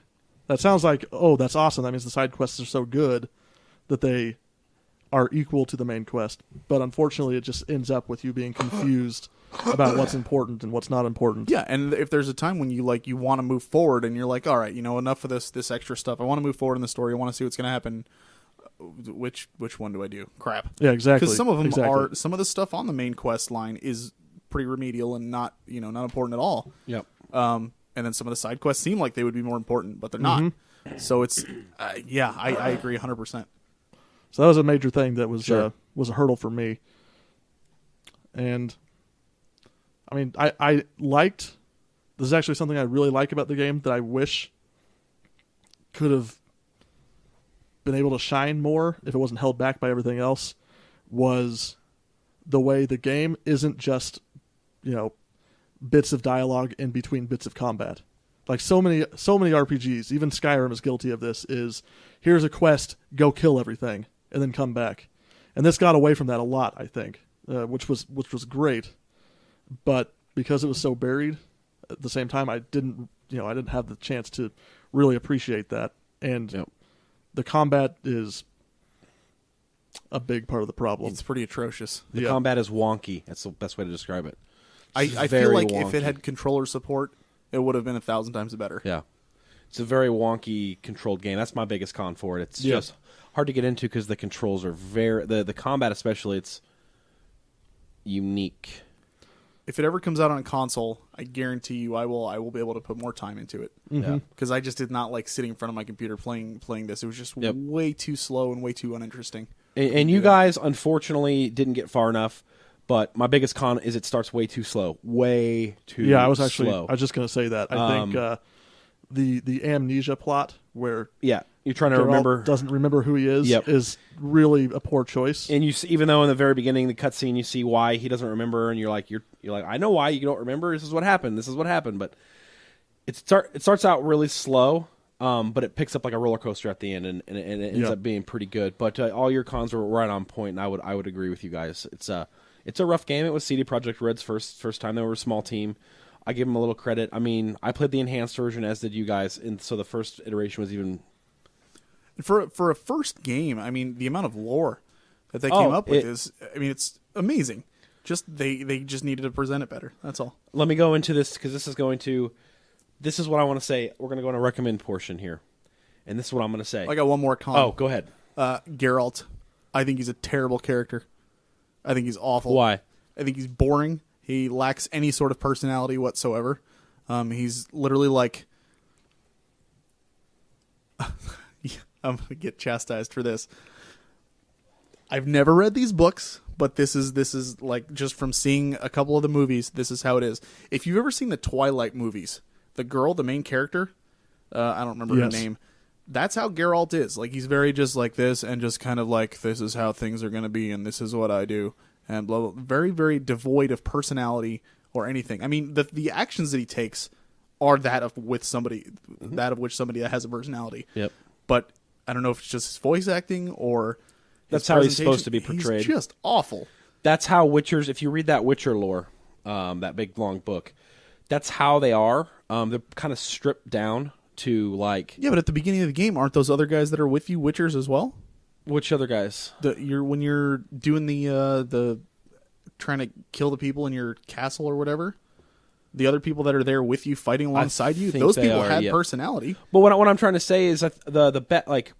B: That sounds like, oh, that's awesome. That means the side quests are so good that they are equal to the main quest. But unfortunately, it just ends up with you being confused about what's important and what's not important.
A: Yeah, and if there's a time when you want to move forward and you're like, all right, enough of this extra stuff. I want to move forward in the story. I want to see what's going to happen. Which one do I do? Crap.
B: Yeah, exactly.
A: Because some of them are, some of the stuff on the main quest line is pretty remedial and not important at all.
C: Yep.
A: And then some of the side quests seem like they would be more important, but they're not. So it's, I agree 100%.
B: So that was a major thing that was
C: Sure.
B: Was a hurdle for me. And I mean, I liked. This is actually something I really like about the game that I wish could have been able to shine more if it wasn't held back by everything else. Was the way the game isn't just bits of dialogue in between bits of combat. Like so many RPGs, even Skyrim is guilty of this. Is here's a quest, go kill everything, and then come back. And this got away from that a lot, I think, which was great. But because it was so buried, at the same time, I didn't have the chance to really appreciate that. And the combat is a big part of the problem.
A: It's pretty atrocious.
C: The combat is wonky. That's the best way to describe it.
A: I feel like if it had controller support, it would have been 1,000 times better.
C: Yeah. It's a very wonky controlled game. That's my biggest con for it. It's just hard to get into because the controls are the combat especially, it's unique.
A: If it ever comes out on a console, I guarantee you I will be able to put more time into it.
C: Yeah.
A: Because I just did not like sitting in front of my computer playing this. It was just way too slow and way too uninteresting.
C: And you guys, unfortunately, didn't get far enough. But my biggest con is it starts way too slow. Way too slow.
B: Yeah, I was just going to say that. I think the amnesia plot where
C: you're trying to
B: Geralt
C: remember
B: doesn't remember who he is is really a poor choice.
C: And you see, even though in the very beginning the cutscene you see why he doesn't remember, and you're like I know why you don't remember. This is what happened. But it starts out really slow. But it picks up like a roller coaster at the end, and it ends up being pretty good. But all your cons were right on point, and I would agree with you guys. It's a rough game. It was CD Projekt Red's first time. They were a small team. I give them a little credit. I mean, I played the enhanced version, as did you guys, and so the first iteration was even.
A: For a first game, I mean, the amount of lore that they came up with it's amazing. They just needed to present it better. That's all.
C: Let me go into this because this is what I want to say. We're going to go in a recommend portion here, and this is what I'm going to say.
A: I got one more con.
C: Oh, go ahead.
A: Geralt. I think he's a terrible character. I think he's awful.
C: Why?
A: I think he's boring. He lacks any sort of personality whatsoever. He's literally like... I'm going to get chastised for this. I've never read these books, but this is like just from seeing a couple of the movies, this is how it is. If you've ever seen the Twilight movies, the girl, the main character, I don't remember her name, that's how Geralt is. Like, he's very just like this, and just kind of like, this is how things are going to be, and this is what I do, and blah, blah. Very, very devoid of personality or anything. I mean, the actions that he takes are that of which somebody that has a personality.
C: Yep.
A: But I don't know if it's just his voice acting or
C: That's how he's supposed to be portrayed.
A: He's just awful.
C: That's how Witchers, if you read that Witcher lore, that big long book, that's how they are. They're kind of stripped down to like...
A: Yeah, but at the beginning of the game, aren't those other guys that are with you Witchers as well?
C: Which other guys?
A: When you're doing the trying to kill the people in your castle or whatever, the other people that are there with you fighting alongside you, those people had personality.
C: But what I'm trying to say is that the bet, like,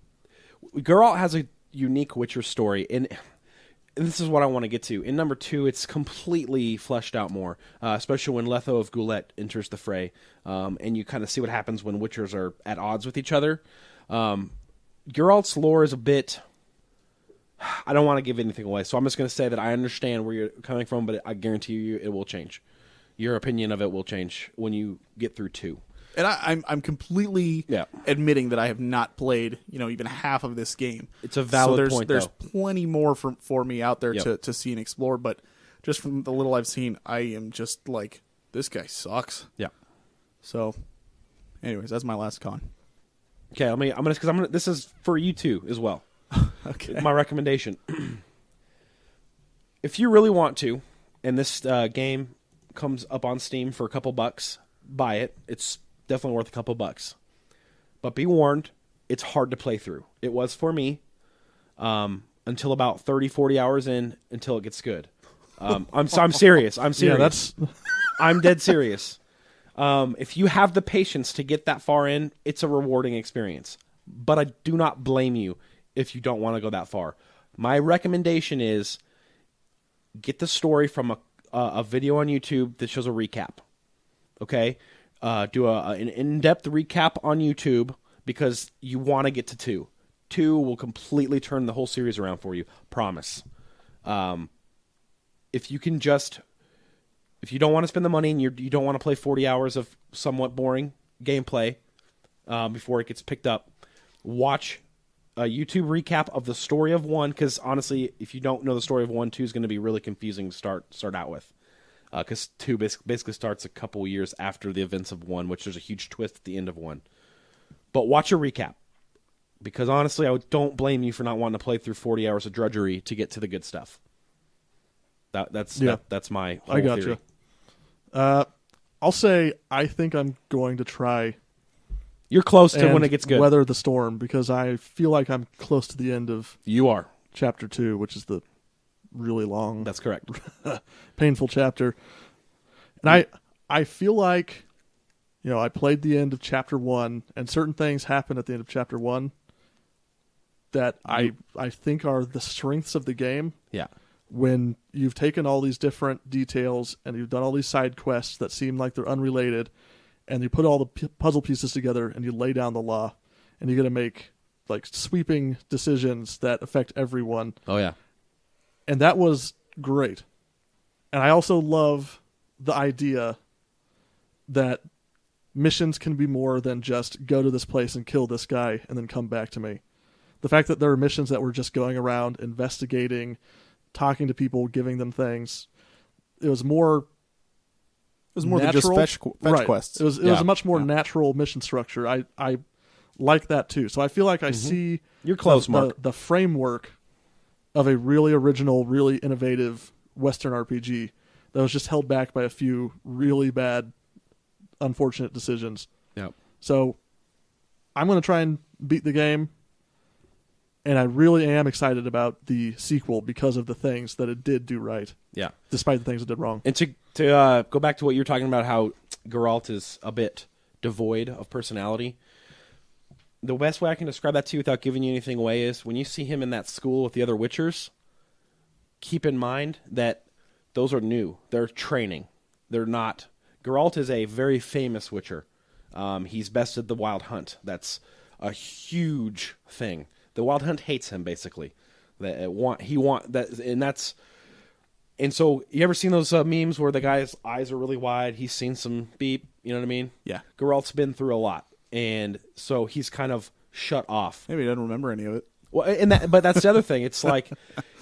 C: Geralt has a unique Witcher story, and this is what I want to get to. In number 2, it's completely fleshed out more, especially when Letho of Goulet enters the fray, and you kind of see what happens when Witchers are at odds with each other. Geralt's lore is a bit... I don't want to give anything away, so I'm just going to say that I understand where you're coming from, but I guarantee you it will change. Your opinion of it will change when you get through 2.
A: And I'm completely admitting that I have not played, even half of this game.
C: It's a valid point,
A: there's plenty more for me out there to see and explore, but just from the little I've seen, I am just like, this guy sucks.
C: Yeah.
A: So, anyways, that's my last con.
C: Okay, this is for you too as well.
A: Okay.
C: My recommendation. If you really want to, and this game comes up on Steam for a couple bucks, buy it. It's definitely worth a couple bucks. But be warned, it's hard to play through. It was for me until about 30, 40 hours in, until it gets good. I'm serious. I'm serious.
B: Yeah,
C: I'm dead serious. If you have the patience to get that far in, it's a rewarding experience. But I do not blame you if you don't want to go that far. My recommendation is get the story from a video on YouTube that shows a recap. Okay? Do an in-depth recap on YouTube because you want to get to 2. 2 will completely turn the whole series around for you. Promise. If you don't want to spend the money and you don't want to play 40 hours of somewhat boring gameplay before it gets picked up, watch a YouTube recap of the story of 1, because honestly, if you don't know the story of 1, 2 is going to be really confusing to start out with. Because 2 basically starts a couple years after the events of 1, which there's a huge twist at the end of 1. But watch a recap. Because honestly, I don't blame you for not wanting to play through 40 hours of drudgery to get to the good stuff. That's my whole theory.
B: I'll say I think I'm going to try...
C: You're close to when it gets good.
B: Weather the storm, because I feel like I'm close to the end of...
C: You are.
B: Chapter 2, which is the really long...
C: That's correct.
B: painful chapter. And I feel like, I played the end of Chapter 1, and certain things happen at the end of Chapter 1 that I think are the strengths of the game.
C: Yeah.
B: When you've taken all these different details, and you've done all these side quests that seem like they're unrelated, and you put all the puzzle pieces together, and you lay down the law, and you're going to make like sweeping decisions that affect everyone.
C: Oh, yeah.
B: And that was great. And I also love the idea that missions can be more than just go to this place and kill this guy and then come back to me. The fact that there are missions that were just going around, investigating, talking to people, giving them things. It was more
A: than just fetch quests.
B: It was a much more natural mission structure. I like that too. So I feel like I see
C: You're close, Mark.
B: The framework of a really original, really innovative Western RPG that was just held back by a few really bad, unfortunate decisions.
C: Yep.
B: So I'm going to try and beat the game, and I really am excited about the sequel because of the things that it did do right.
C: Yeah.
B: Despite the things it did wrong.
C: And to go back to what you were talking about, how Geralt is a bit devoid of personality, the best way I can describe that to you without giving you anything away is when you see him in that school with the other Witchers, keep in mind that those are new. They're training. They're not... Geralt is a very famous Witcher. He's bested the Wild Hunt. That's a huge thing. The Wild Hunt hates him, basically. And so, you ever seen those memes where the guy's eyes are really wide? He's seen some beep, you know what I mean?
A: Yeah.
C: Geralt's been through a lot, and so he's kind of shut off.
A: Maybe he doesn't remember any of it.
C: Well, but that's the other thing. It's like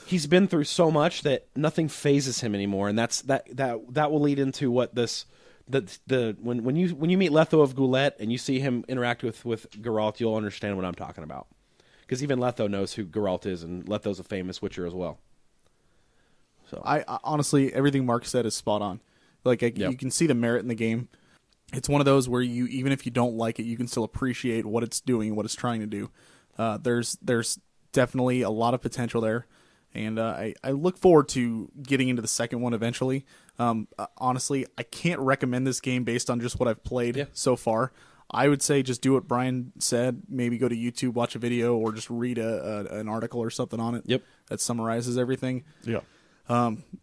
C: he's been through so much that nothing phases him anymore, and that will lead into what this when you meet Letho of Goulet and you see him interact with Geralt, you'll understand what I'm talking about. Because even Letho knows who Geralt is, and Letho's a famous Witcher as well. So
A: I honestly, everything Mark said is spot on. Like you can see the merit in the game. It's one of those where you, even if you don't like it, you can still appreciate what it's doing, what it's trying to do. There's definitely a lot of potential there, and I look forward to getting into the second one eventually. Honestly, I can't recommend this game based on just what I've played so far. I would say just do what Brian said. Maybe go to YouTube, watch a video, or just read an article or something on it that summarizes everything.
B: Yeah.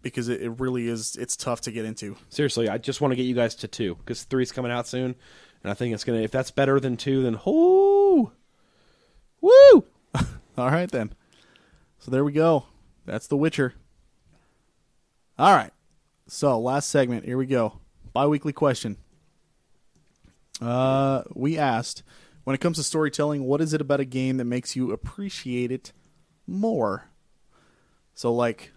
A: Because it really is, it's tough to get into.
C: Seriously, I just want to get you guys to 2, because 3's coming out soon, and I think it's going to, if that's better than 2, then woo!
A: All right, then. So there we go. That's The Witcher. All right. So last segment. Here we go. Bi-weekly question. We asked, when it comes to storytelling, what is it about a game that makes you appreciate it more? So, like,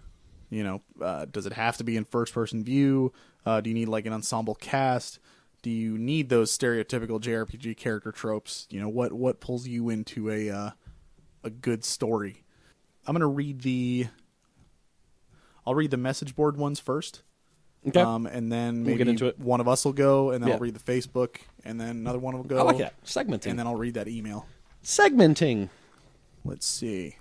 A: does it have to be in first-person view? Do you need, like, an ensemble cast? Do you need those stereotypical JRPG character tropes? What pulls you into a good story? I'm going to read I'll read the message board ones first.
C: Okay.
A: And then maybe
C: we'll get into it.
A: One of us will go, and then I'll read the Facebook, and then another one will go.
C: I like that. Segmenting.
A: And then I'll read that email.
C: Segmenting.
A: Let's see.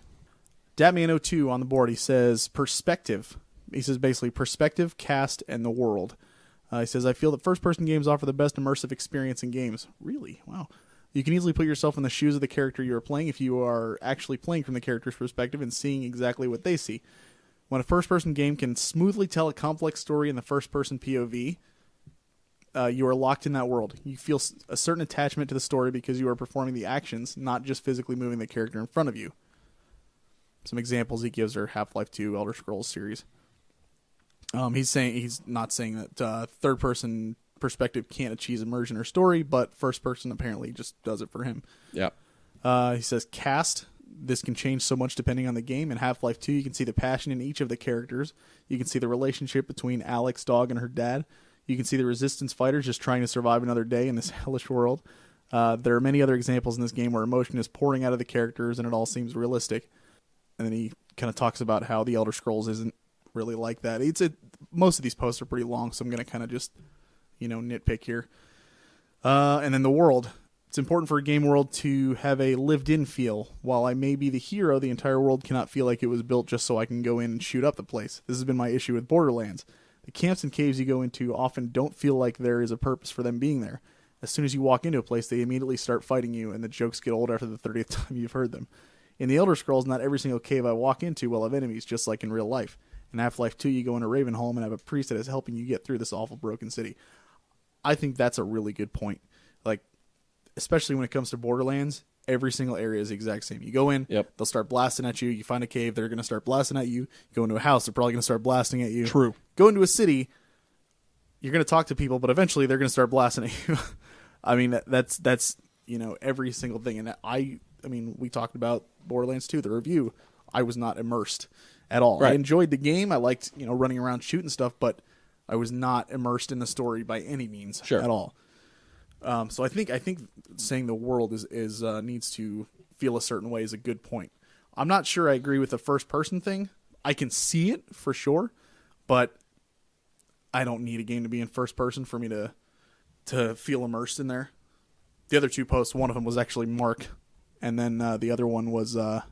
A: Datman02 on the board, he says, perspective. He says basically perspective, cast, and the world. He says, I feel that first-person games offer the best immersive experience in games. Really? Wow. You can easily put yourself in the shoes of the character you are playing if you are actually playing from the character's perspective and seeing exactly what they see. When a first-person game can smoothly tell a complex story in the first-person POV, you are locked in that world. You feel a certain attachment to the story because you are performing the actions, not just physically moving the character in front of you. Some examples he gives are Half-Life 2, Elder Scrolls series. He's not saying that third-person perspective can't achieve immersion or story, but first-person apparently just does it for him.
C: Yeah.
A: He says cast. This can change so much depending on the game. In Half-Life 2, you can see the passion in each of the characters. You can see the relationship between Alex' dog and her dad. You can see the resistance fighters just trying to survive another day in this hellish world. There are many other examples in this game where emotion is pouring out of the characters and it all seems realistic. And then he kind of talks about how the Elder Scrolls isn't really like that. Most of these posts are pretty long, so I'm going to kind of just, nitpick here. And then the world. It's important for a game world to have a lived-in feel. While I may be the hero, the entire world cannot feel like it was built just so I can go in and shoot up the place. This has been my issue with Borderlands. The camps and caves you go into often don't feel like there is a purpose for them being there. As soon as you walk into a place, they immediately start fighting you, and the jokes get old after the 30th time you've heard them. In the Elder Scrolls, not every single cave I walk into will have enemies, just like in real life. In Half-Life 2, you go into Ravenholm and have a priest that is helping you get through this awful broken city. I think that's a really good point. Like, especially when it comes to Borderlands, every single area is the exact same. You go in, they'll start blasting at you. You find a cave, they're going to start blasting at you. You go into a house, they're probably going to start blasting at you.
B: True.
A: Go into a city, you're going to talk to people, but eventually they're going to start blasting at you. I mean, that's every single thing. And I mean, we talked about Borderlands 2, the review. I was not immersed at all.
C: Right.
A: I enjoyed the game. I liked, running around shooting stuff, but I was not immersed in the story by any means at all. So I think saying the world is needs to feel a certain way is a good point. I'm not sure I agree with the first person thing. I can see it for sure, but I don't need a game to be in first person for me to feel immersed in there. The other two posts, one of them was actually Mark, and then the other one was the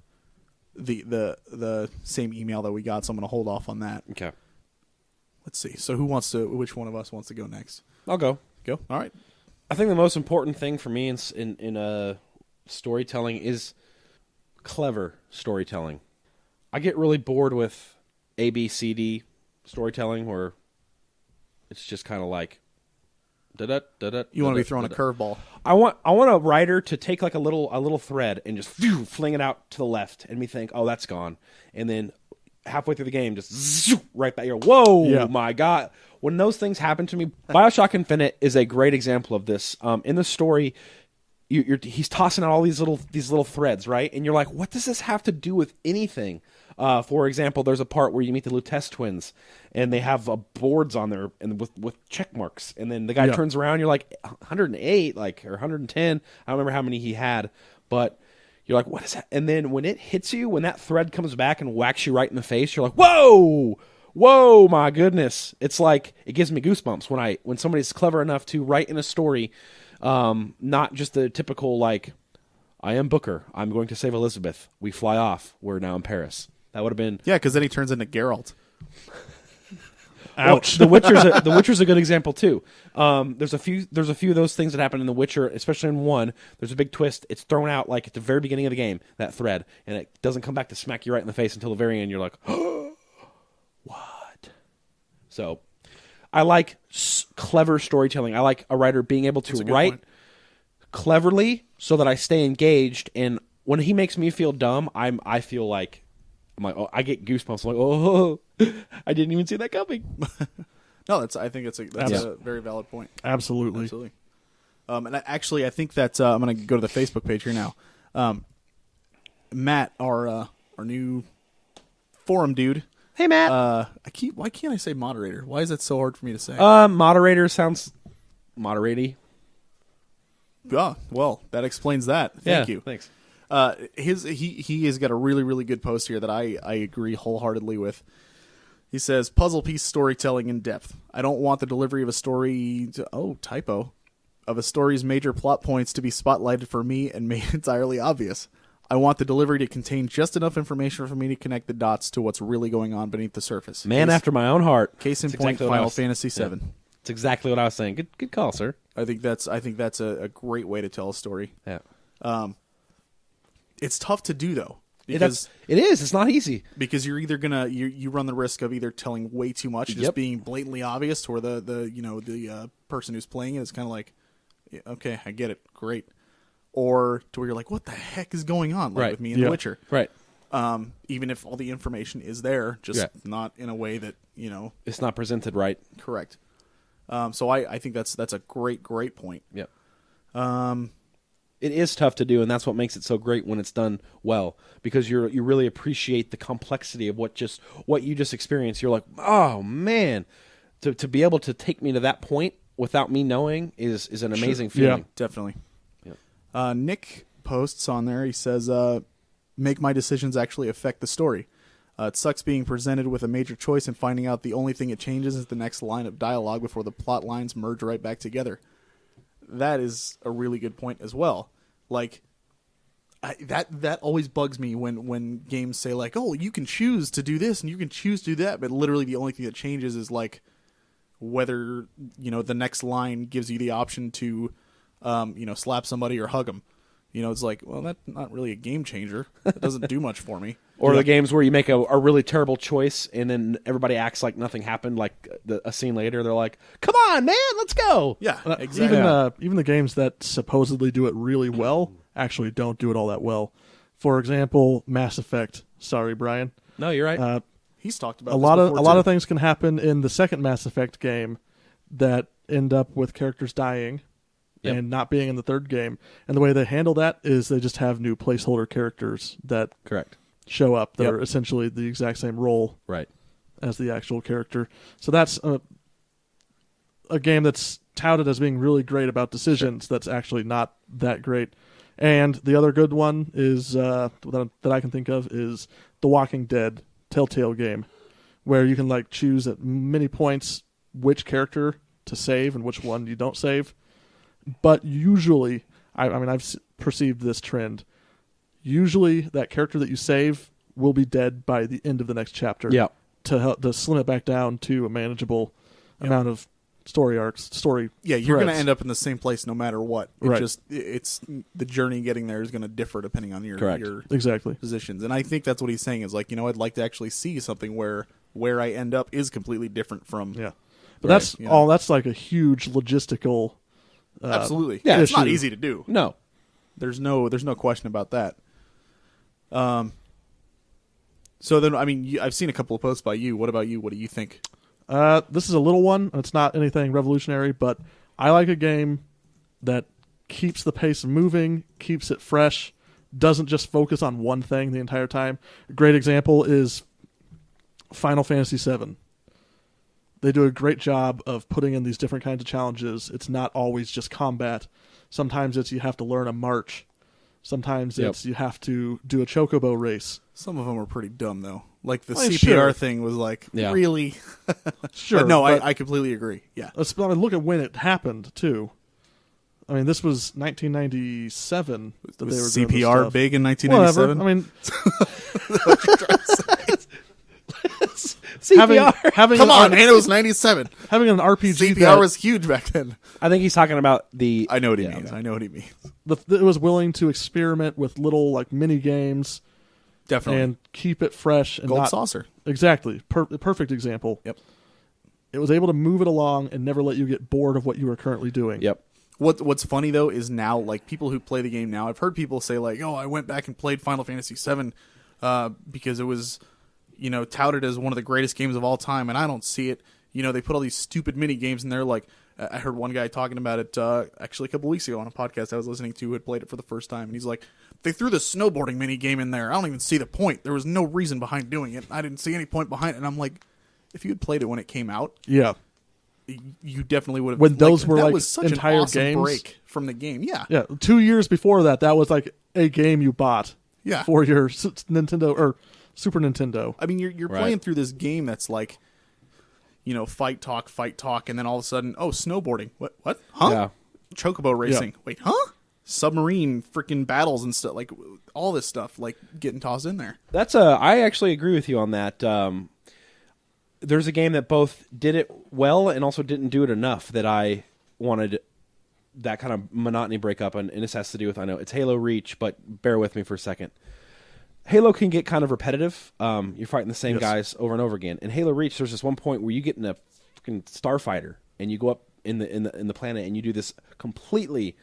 A: same email that we got. So I'm going to hold off on that.
C: Okay.
A: Let's see. So which one of us wants to go next?
C: I'll go.
A: Go. All right.
C: I think the most important thing for me in storytelling is clever storytelling. I get really bored with A, B, C, D storytelling where it's just kind of like
A: You want to be throwing a curveball.
C: I want a writer to take like a little thread and just fling it out to the left and me think, oh, that's gone, and then halfway through the game just right back here. Whoa, my God! When those things happen to me, BioShock Infinite is a great example of this. In the story, he's tossing out all these little threads, right? And you're like, what does this have to do with anything? For example, there's a part where you meet the Lutece twins, and they have boards on there and with check marks. And then the guy turns around, you're like 108, like or 110. I don't remember how many he had, but you're like, what is that? And then when it hits you, when that thread comes back and whacks you right in the face, you're like, whoa. Whoa, my goodness. It's like, it gives me goosebumps when somebody's clever enough to write in a story, not just the typical, like, I am Booker. I'm going to save Elizabeth. We fly off. We're now in Paris. That would have been...
A: Yeah, because then he turns into Geralt.
B: Ouch.
C: Well, The Witcher's a good example, too. There's a few of those things that happen in The Witcher, especially in 1. There's a big twist. It's thrown out, like, at the very beginning of the game, that thread, and it doesn't come back to smack you right in the face until the very end. You're like, what? So, I like clever storytelling. I like a writer being able to write cleverly so that I stay engaged. And when he makes me feel dumb, I feel like oh, I get goosebumps. I'm like, oh, I didn't even see that coming.
A: No, I think that's a very valid point.
B: Absolutely.
A: And I think that I'm going to go to the Facebook page here now. Matt, our new forum dude.
C: Hey, Matt.
A: Why can't I say moderator? Why is that so hard for me to say?
C: Moderator sounds moderate-y.
A: Oh, well, that explains that. Thank you.
C: Thanks.
A: He has got a really, really good post here that I agree wholeheartedly with. He says, puzzle piece storytelling in depth. I don't want the delivery of a story of a story's major plot points to be spotlighted for me and made entirely obvious. I want the delivery to contain just enough information for me to connect the dots to what's really going on beneath the surface.
C: Man after my own heart.
A: Case in point, Final Fantasy VII.
C: It's exactly what I was saying. Good call, sir.
A: I think that's a great way to tell a story.
C: Yeah.
A: It's tough to do though. Because
C: it is. It's not easy.
A: Because you're either gonna you run the risk of either telling way too much, just being blatantly obvious, to where the person who's playing it is kind of like, yeah, okay, I get it, great, or to where you're like, what the heck is going on? Like with me in The Witcher,
C: right?
A: Even if all the information is there, just not in a way that
C: it's not presented right.
A: Correct. So I think that's a great point.
C: Yep. It is tough to do, and that's what makes it so great when it's done well, because you really appreciate the complexity of what you just experienced. You're like, oh man, to be able to take me to that point without me knowing is an amazing feeling.
A: Yeah, definitely. Yeah. Nick posts on there. He says, "Make my decisions actually affect the story. It sucks being presented with a major choice and finding out the only thing it changes is the next line of dialogue before the plot lines merge right back together." That is a really good point as well. Like, that always bugs me when games say, like, oh, you can choose to do this and you can choose to do that, but literally the only thing that changes is, like, whether, the next line gives you the option to, slap somebody or hug them. It's like, well, that's not really a game changer. It doesn't do much for me.
C: Or the games where you make a really terrible choice and then everybody acts like nothing happened, like a scene later, they're like, come on, man, let's go.
A: Yeah, exactly.
B: Even the games that supposedly do it really well actually don't do it all that well. For example, Mass Effect. Sorry, Brian.
C: No, you're right.
A: He's talked about
B: a lot of things can happen in the second Mass Effect game that end up with characters dying. Yep. And not being in the third game. And the way they handle that is they just have new placeholder characters that show up that are essentially the exact same role as the actual character. So that's a game that's touted as being really great about decisions that's actually not that great. And the other good one is that I can think of is The Walking Dead Telltale game, where you can choose at many points which character to save and which one you don't save. But usually, I've perceived this trend. Usually, that character that you save will be dead by the end of the next chapter.
C: Yeah.
B: To slim it back down to a manageable amount of story arcs.
A: Yeah, you're going to end up in the same place no matter what. It's the journey getting there is going to differ depending on your positions. And I think that's what he's saying is like, I'd like to actually see something where I end up is completely different from.
B: Yeah, but that's all. That's like a huge logistical.
A: Absolutely. Yeah, it's not easy to do.
C: No.
A: There's no question about that. So then, I've seen a couple of posts by you. What about you? What do you think?
B: This is a little one. It's not anything revolutionary, but I like a game that keeps the pace moving, keeps it fresh, doesn't just focus on one thing the entire time. A great example is Final Fantasy VII. They do a great job of putting in these different kinds of challenges. It's not always just combat. Sometimes it's you have to learn a march. Sometimes it's you have to do a chocobo race.
A: Some of them are pretty dumb, though. Like the
B: Well,
A: CPR
B: sure.
A: thing was like,
C: Yeah.
A: really?
B: Sure.
A: But no,
B: but
A: I completely agree. Yeah.
B: I mean, look at when it happened, too. I mean, this was 1997 that they were
A: Was
B: doing this
A: CPR
B: stuff.
A: big in
B: Whatever.
A: 1997?
B: I mean,
C: CPR.
B: having
A: Come
B: an
A: on, man. It was 97.
B: having an RPG
A: CPR
B: that
A: was huge back then.
C: I think he's talking about the.
A: I know what he
C: Yeah,
A: means.
C: okay.
A: I know what he means.
B: it was willing to experiment with little like mini games
A: Definitely.
B: and keep it fresh and
A: Gold
B: not
A: saucer.
B: exactly perfect example.
A: Yep.
B: It was able to move it along and never let you get bored of what you were currently doing.
C: Yep.
A: What's funny though is now, like, people who play the game now, I've heard people say like, "Oh, I went back and played Final Fantasy VII because it was, touted as one of the greatest games of all time," and I don't see it. They put all these stupid mini games in there. Like, I heard one guy talking about it actually a couple weeks ago on a podcast I was listening to who had played it for the first time, and he's like, "They threw the snowboarding mini game in there. I don't even see the point. There was no reason behind doing it. I didn't see any point behind it." And I'm like, if you had played it when it came out,
B: Yeah.
A: you definitely would have.
B: When those were,
A: that
B: like,
A: was such
B: entire
A: an awesome
B: games.
A: break from the game. Yeah.
B: Yeah. 2 years before that was like a game you bought
A: Yeah.
B: for your Nintendo or Super Nintendo.
A: I mean, you're
C: Right.
A: playing through this game that's like, fight talk, and then all of a sudden, oh, snowboarding. What? Huh?
C: Yeah.
A: Chocobo racing.
B: Yeah.
A: Wait, huh? Submarine freaking battles and stuff, like all this stuff, like getting tossed in there.
C: I actually agree with you on that. There's a game that both did it well and also didn't do it enough that I wanted that kind of monotony breakup, and this has to do with, I know it's Halo Reach, but bear with me for a second. Halo can get kind of repetitive. You're fighting the same
B: Yes.
C: guys over and over again. In Halo Reach, there's this one point where you get in a fucking starfighter and you go up in the planet and you do this completely,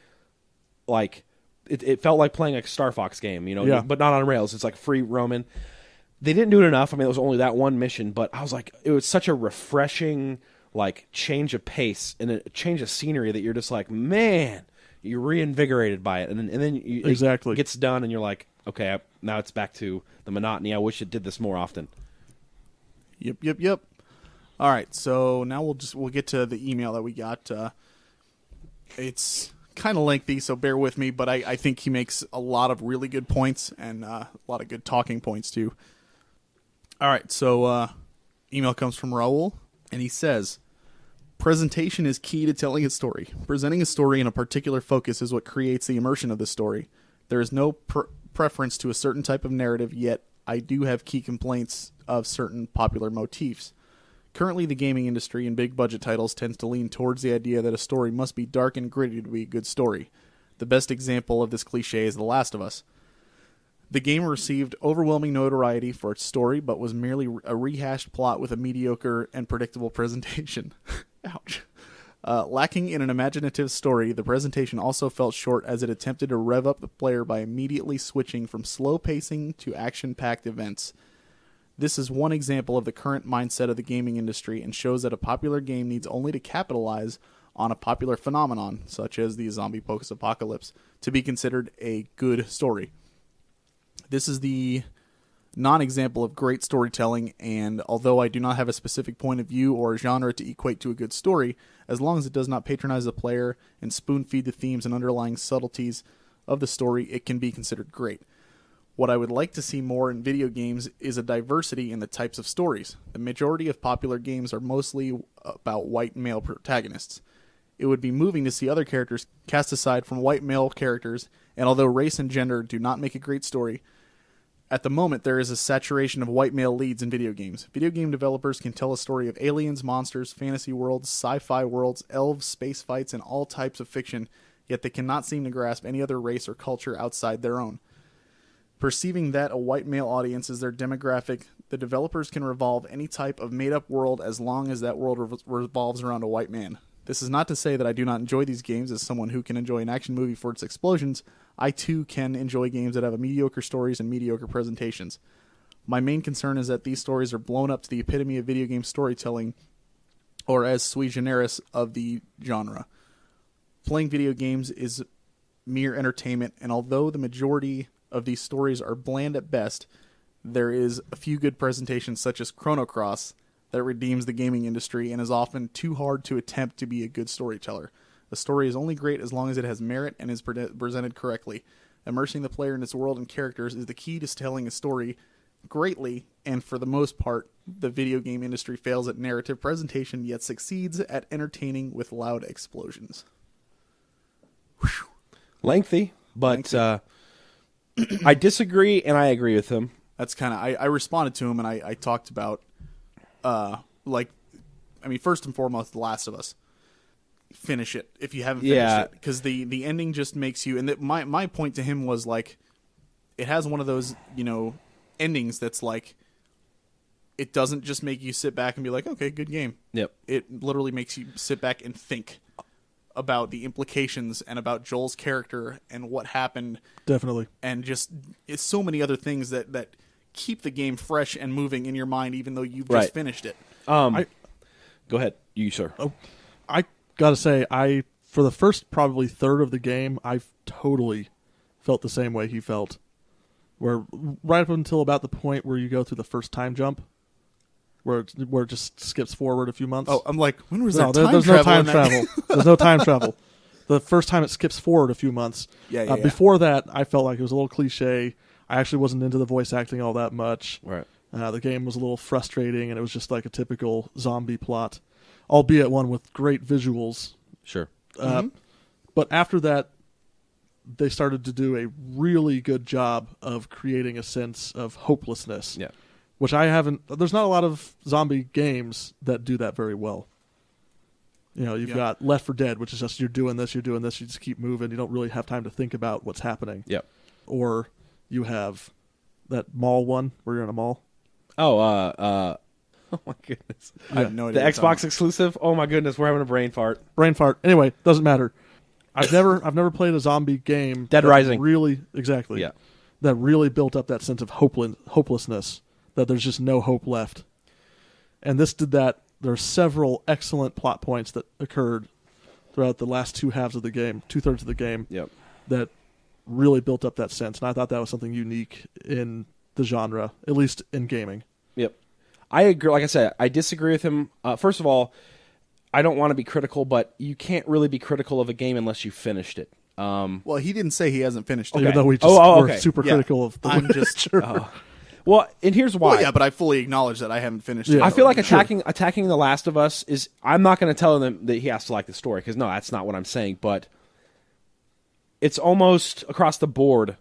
C: like, it felt like playing a Star Fox game,
B: Yeah.
C: but not on rails. It's like free roaming. They didn't do it enough. I mean, it was only that one mission, but I was like, it was such a refreshing, like, change of pace and a change of scenery that you're just like, man, you're reinvigorated by it. And then
B: Exactly.
C: it gets done and you're like, okay, now it's back to the monotony. I wish it did this more often.
A: Yep. All right, so now we'll get to the email that we got. It's kind of lengthy, so bear with me, but I think he makes a lot of really good points and a lot of good talking points too. All right, so email comes from Raul, and he says, "Presentation is key to telling a story. Presenting a story in a particular focus is what creates the immersion of the story. There is no preference to a certain type of narrative, yet I do have key complaints of certain popular motifs. Currently, the gaming industry and big budget titles tends to lean towards the idea that a story must be dark and gritty to be a good story. The best example of this cliche is The Last of Us. The game received overwhelming notoriety for its story, but was merely a rehashed plot with a mediocre and predictable presentation." Ouch. Lacking in an imaginative story, the presentation also felt short as it attempted to rev up the player by immediately switching from slow pacing to action-packed events. This is one example of the current mindset of the gaming industry and shows that a popular game needs only to capitalize on a popular phenomenon, such as the zombie post-apocalypse, to be considered a good story. This is the non-example of great storytelling, and although I do not have a specific point of view or genre to equate to a good story, as long as it does not patronize the player and spoon-feed the themes and underlying subtleties of the story, it can be considered great. What I would like to see more in video games is a diversity in the types of stories. The majority of popular games are mostly about white male protagonists. It would be moving to see other characters cast aside from white male characters, and although race and gender do not make a great story, at the moment there is a saturation of white male leads in video games. Video game developers can tell a story of aliens, monsters, fantasy worlds, sci-fi worlds, elves, space fights, and all types of fiction, yet they cannot seem to grasp any other race or culture outside their own. Perceiving that a white male audience is their demographic, the developers can revolve any type of made-up world as long as that world revolves around a white man. This is not to say that I do not enjoy these games. As someone who can enjoy an action movie for its explosions, I too can enjoy games that have mediocre stories and mediocre presentations. My main concern is that these stories are blown up to the epitome of video game storytelling, or as sui generis of the genre. Playing video games is mere entertainment, and although the majority of these stories are bland at best, there is a few good presentations such as Chrono Cross that redeems the gaming industry and is often too hard to attempt to be a good storyteller. A story is only great as long as it has merit and is presented correctly. Immersing the player in its world and characters is the key to telling a story greatly, and for the most part, the video game industry fails at narrative presentation, yet succeeds at entertaining with loud explosions. Whew.
C: Lengthy, but I disagree and I agree with him.
A: That's kind of... I responded to him, and I talked about, first and foremost, The Last of Us. Finish it if you haven't finished it, because the ending just makes you... And my point to him was, like, it has one of those, endings that's like, it doesn't just make you sit back and be like, okay, good game.
C: Yep.
A: It literally makes you sit back and think about the implications and about Joel's character and what happened.
B: Definitely.
A: And just it's so many other things that keep the game fresh and moving in your mind, even though you've just finished it.
C: Go ahead, you sir.
B: I gotta say, for the first probably third of the game, I've totally felt the same way he felt. Where right up until about the point where you go through the first time jump, where it just skips forward a few months.
A: Oh, I'm like, when was
B: no,
A: that time
B: there's
A: travel?
B: No time travel. There's no time travel. The first time it skips forward a few months.
A: Yeah.
B: Before that, I felt like it was a little cliche. I actually wasn't into the voice acting all that much.
C: Right.
B: The game was a little frustrating, and it was just like a typical zombie plot, albeit one with great visuals.
C: Sure.
B: But after that, they started to do a really good job of creating a sense of hopelessness.
C: Yeah.
B: Which I haven't... There's not a lot of zombie games that do that very well. You've got Left 4 Dead, which is just you're doing this, you just keep moving. You don't really have time to think about what's happening.
C: Yep.
B: Or you have that mall one where you're in a mall.
C: Oh, oh my goodness.
A: I have no idea.
C: The Xbox exclusive? Oh my goodness, we're having a brain fart.
B: Brain fart. Anyway, doesn't matter. I've never played a zombie game.
C: Dead Rising.
B: Really, exactly.
C: Yeah.
B: That really built up that sense of hopelessness, that there's just no hope left. And this did that. There are several excellent plot points that occurred throughout the last two-thirds of the game.
C: Yep.
B: That really built up that sense. And I thought that was something unique in the genre, at least in gaming.
C: Yep. I agree. Like I said, I disagree with him. First of all, I don't want to be critical, but you can't really be critical of a game unless you finished it.
A: Well, he didn't say he hasn't finished it.
B: Okay. Though we just were super critical of the
A: I'm just...
C: Well, and here's why.
A: Well, yeah, but I fully acknowledge that I haven't finished it.
C: I feel like attacking The Last of Us is... I'm not going to tell him that he has to like the story, because no, that's not what I'm saying, but it's almost across the board,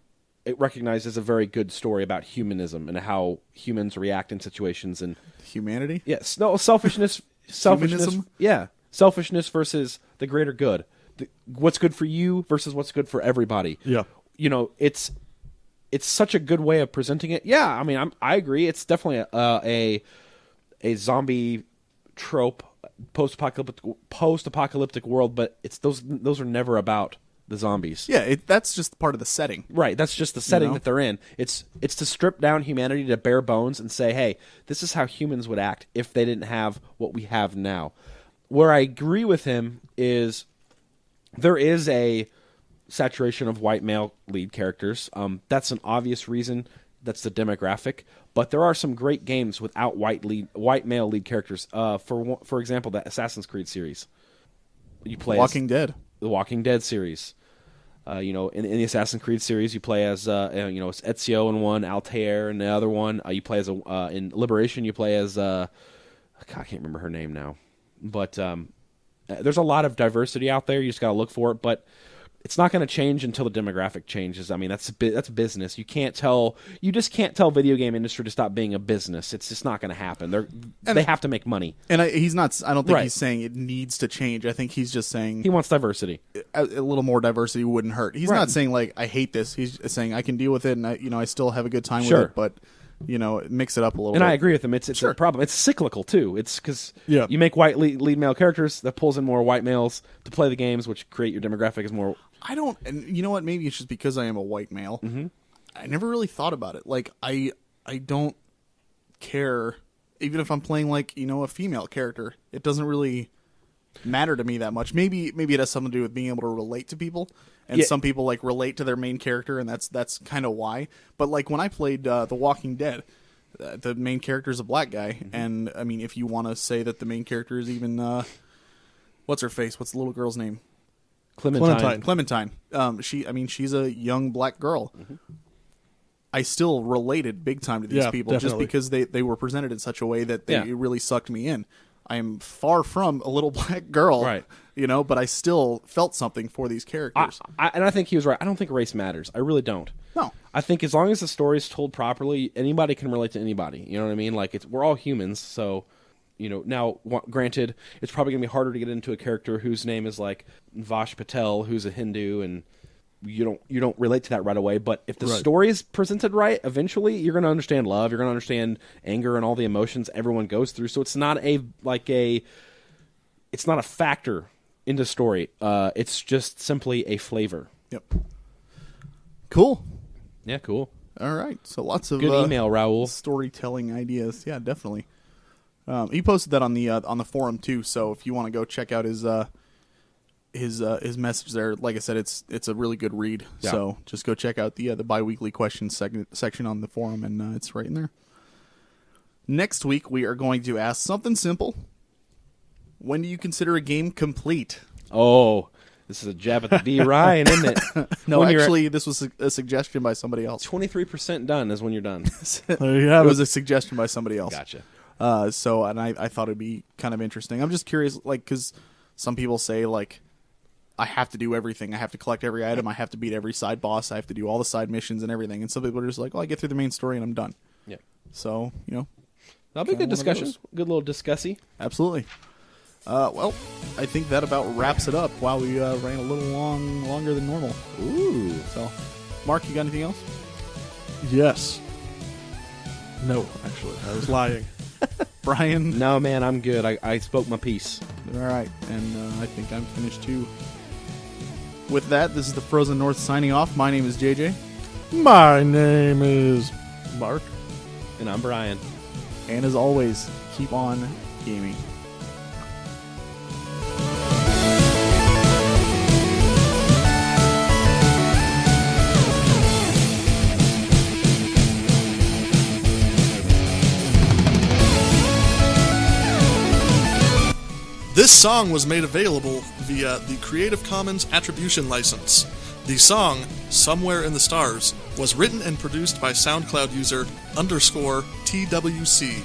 C: it recognizes a very good story about humanism and how humans react in situations and...
A: Humanity?
C: Yes. No, selfishness...
A: Humanism?
C: Yeah. Selfishness versus the greater good. What's good for you versus what's good for everybody.
B: Yeah.
C: It's such a good way of presenting it. Yeah, I mean, I agree. It's definitely a zombie trope, post-apocalyptic world, but it's those are never about the zombies.
A: Yeah, that's just part of the setting.
C: Right, that's just the setting that they're in. It's to strip down humanity to bare bones and say, hey, this is how humans would act if they didn't have what we have now. Where I agree with him is there is a saturation of white male lead characters. That's an obvious reason. That's the demographic. But there are some great games without white male lead characters. For example, the Assassin's Creed series. You play
A: Dead.
C: The Walking Dead series. In the Assassin's Creed series, you play as it's Ezio in one, Altair in the other one. You play as in Liberation. You play as I can't remember her name now, but there's a lot of diversity out there. You just got to look for it, but it's not going to change until the demographic changes. I mean, that's business. You just can't tell video game industry to stop being a business. It's just not going to happen. They have to make money.
A: And he's not. I don't think he's saying it needs to change. I think he's just saying
C: he wants diversity.
A: A little more diversity wouldn't hurt. He's not saying like I hate this. He's saying I can deal with it, and I still have a good time with it. But mix it up a little bit.
C: And I agree with him. It's a problem. It's cyclical, too. It's because you make white lead male characters, that pulls in more white males to play the games, which create your demographic as more...
A: and you know what? Maybe it's just because I am a white male.
C: Mm-hmm.
A: I never really thought about it. Like, I don't care, even if I'm playing, like, a female character. It doesn't really matter to me that much. Maybe it has something to do with being able to relate to people, and
C: Yeah.
A: some people like relate to their main character, and that's kind of why. But like when I played The Walking Dead, the main character is a black guy, and I mean, if you want to say that the main character is even what's her face? What's the little girl's name? Clementine. She's a young black girl. I still related big time to these people just
B: definitely.
A: because they were presented in such a way that
C: Yeah.
A: it really sucked me in. I am far from a little black girl,
C: Right.
A: But I still felt something for these characters.
C: And I think he was right. I don't think race matters. I really don't.
A: No.
C: I think as long as the story is told properly, anybody can relate to anybody. You know what I mean? Like we're all humans, so now granted, it's probably gonna be harder to get into a character whose name is like Vash Patel, who's a Hindu, and you don't relate to that right away. But if the story is presented right, eventually you're gonna understand love. You're gonna understand anger and all the emotions everyone goes through. So it's not it's not a factor in the story. It's just simply a flavor.
A: Yep. Cool.
C: Yeah, cool.
A: All right. So lots of
C: Good email, Raul.
A: storytelling ideas. Yeah, definitely. He posted that on the forum too. So if you want to go check out his message there, like I said, it's a really good read.
C: Yeah.
A: So just go check out the biweekly questions section on the forum, and it's right in there. Next week we are going to ask something simple. When do you consider a game complete?
C: Oh, this is a jab at the B. Ryan, isn't it?
A: No,
C: When you're
A: actually, this was a suggestion by somebody else.
C: 23% done is when you're done.
B: There you
A: It
B: have
A: was
B: it.
A: a suggestion by somebody else.
C: Gotcha.
A: And I thought it'd be kind of interesting. I'm just curious, like, because some people say, like, I have to do everything. I have to collect every item. I have to beat every side boss. I have to do all the side missions and everything. And some people are just like, well, I get through the main story and I'm done.
C: Yeah.
A: So,
C: That'll be a good
A: Kinda one of
C: discussion.
A: those.
C: Good little discussy.
A: absolutely. Well, I think that about wraps it up. Wow, we ran a little longer than normal.
C: Ooh.
A: So, Mark, you got anything else?
B: Yes. No, actually, I was lying.
A: Brian?
C: No, man, I'm good. I spoke my piece.
A: All right, and I think I'm finished too. With that, this is the Frozen North signing off. My name is JJ,
B: My name is Mark.
C: And I'm Brian.
A: and as always, keep on gaming.
B: This song was made available via the Creative Commons Attribution License. The song, Somewhere in the Stars, was written and produced by SoundCloud user _TWC.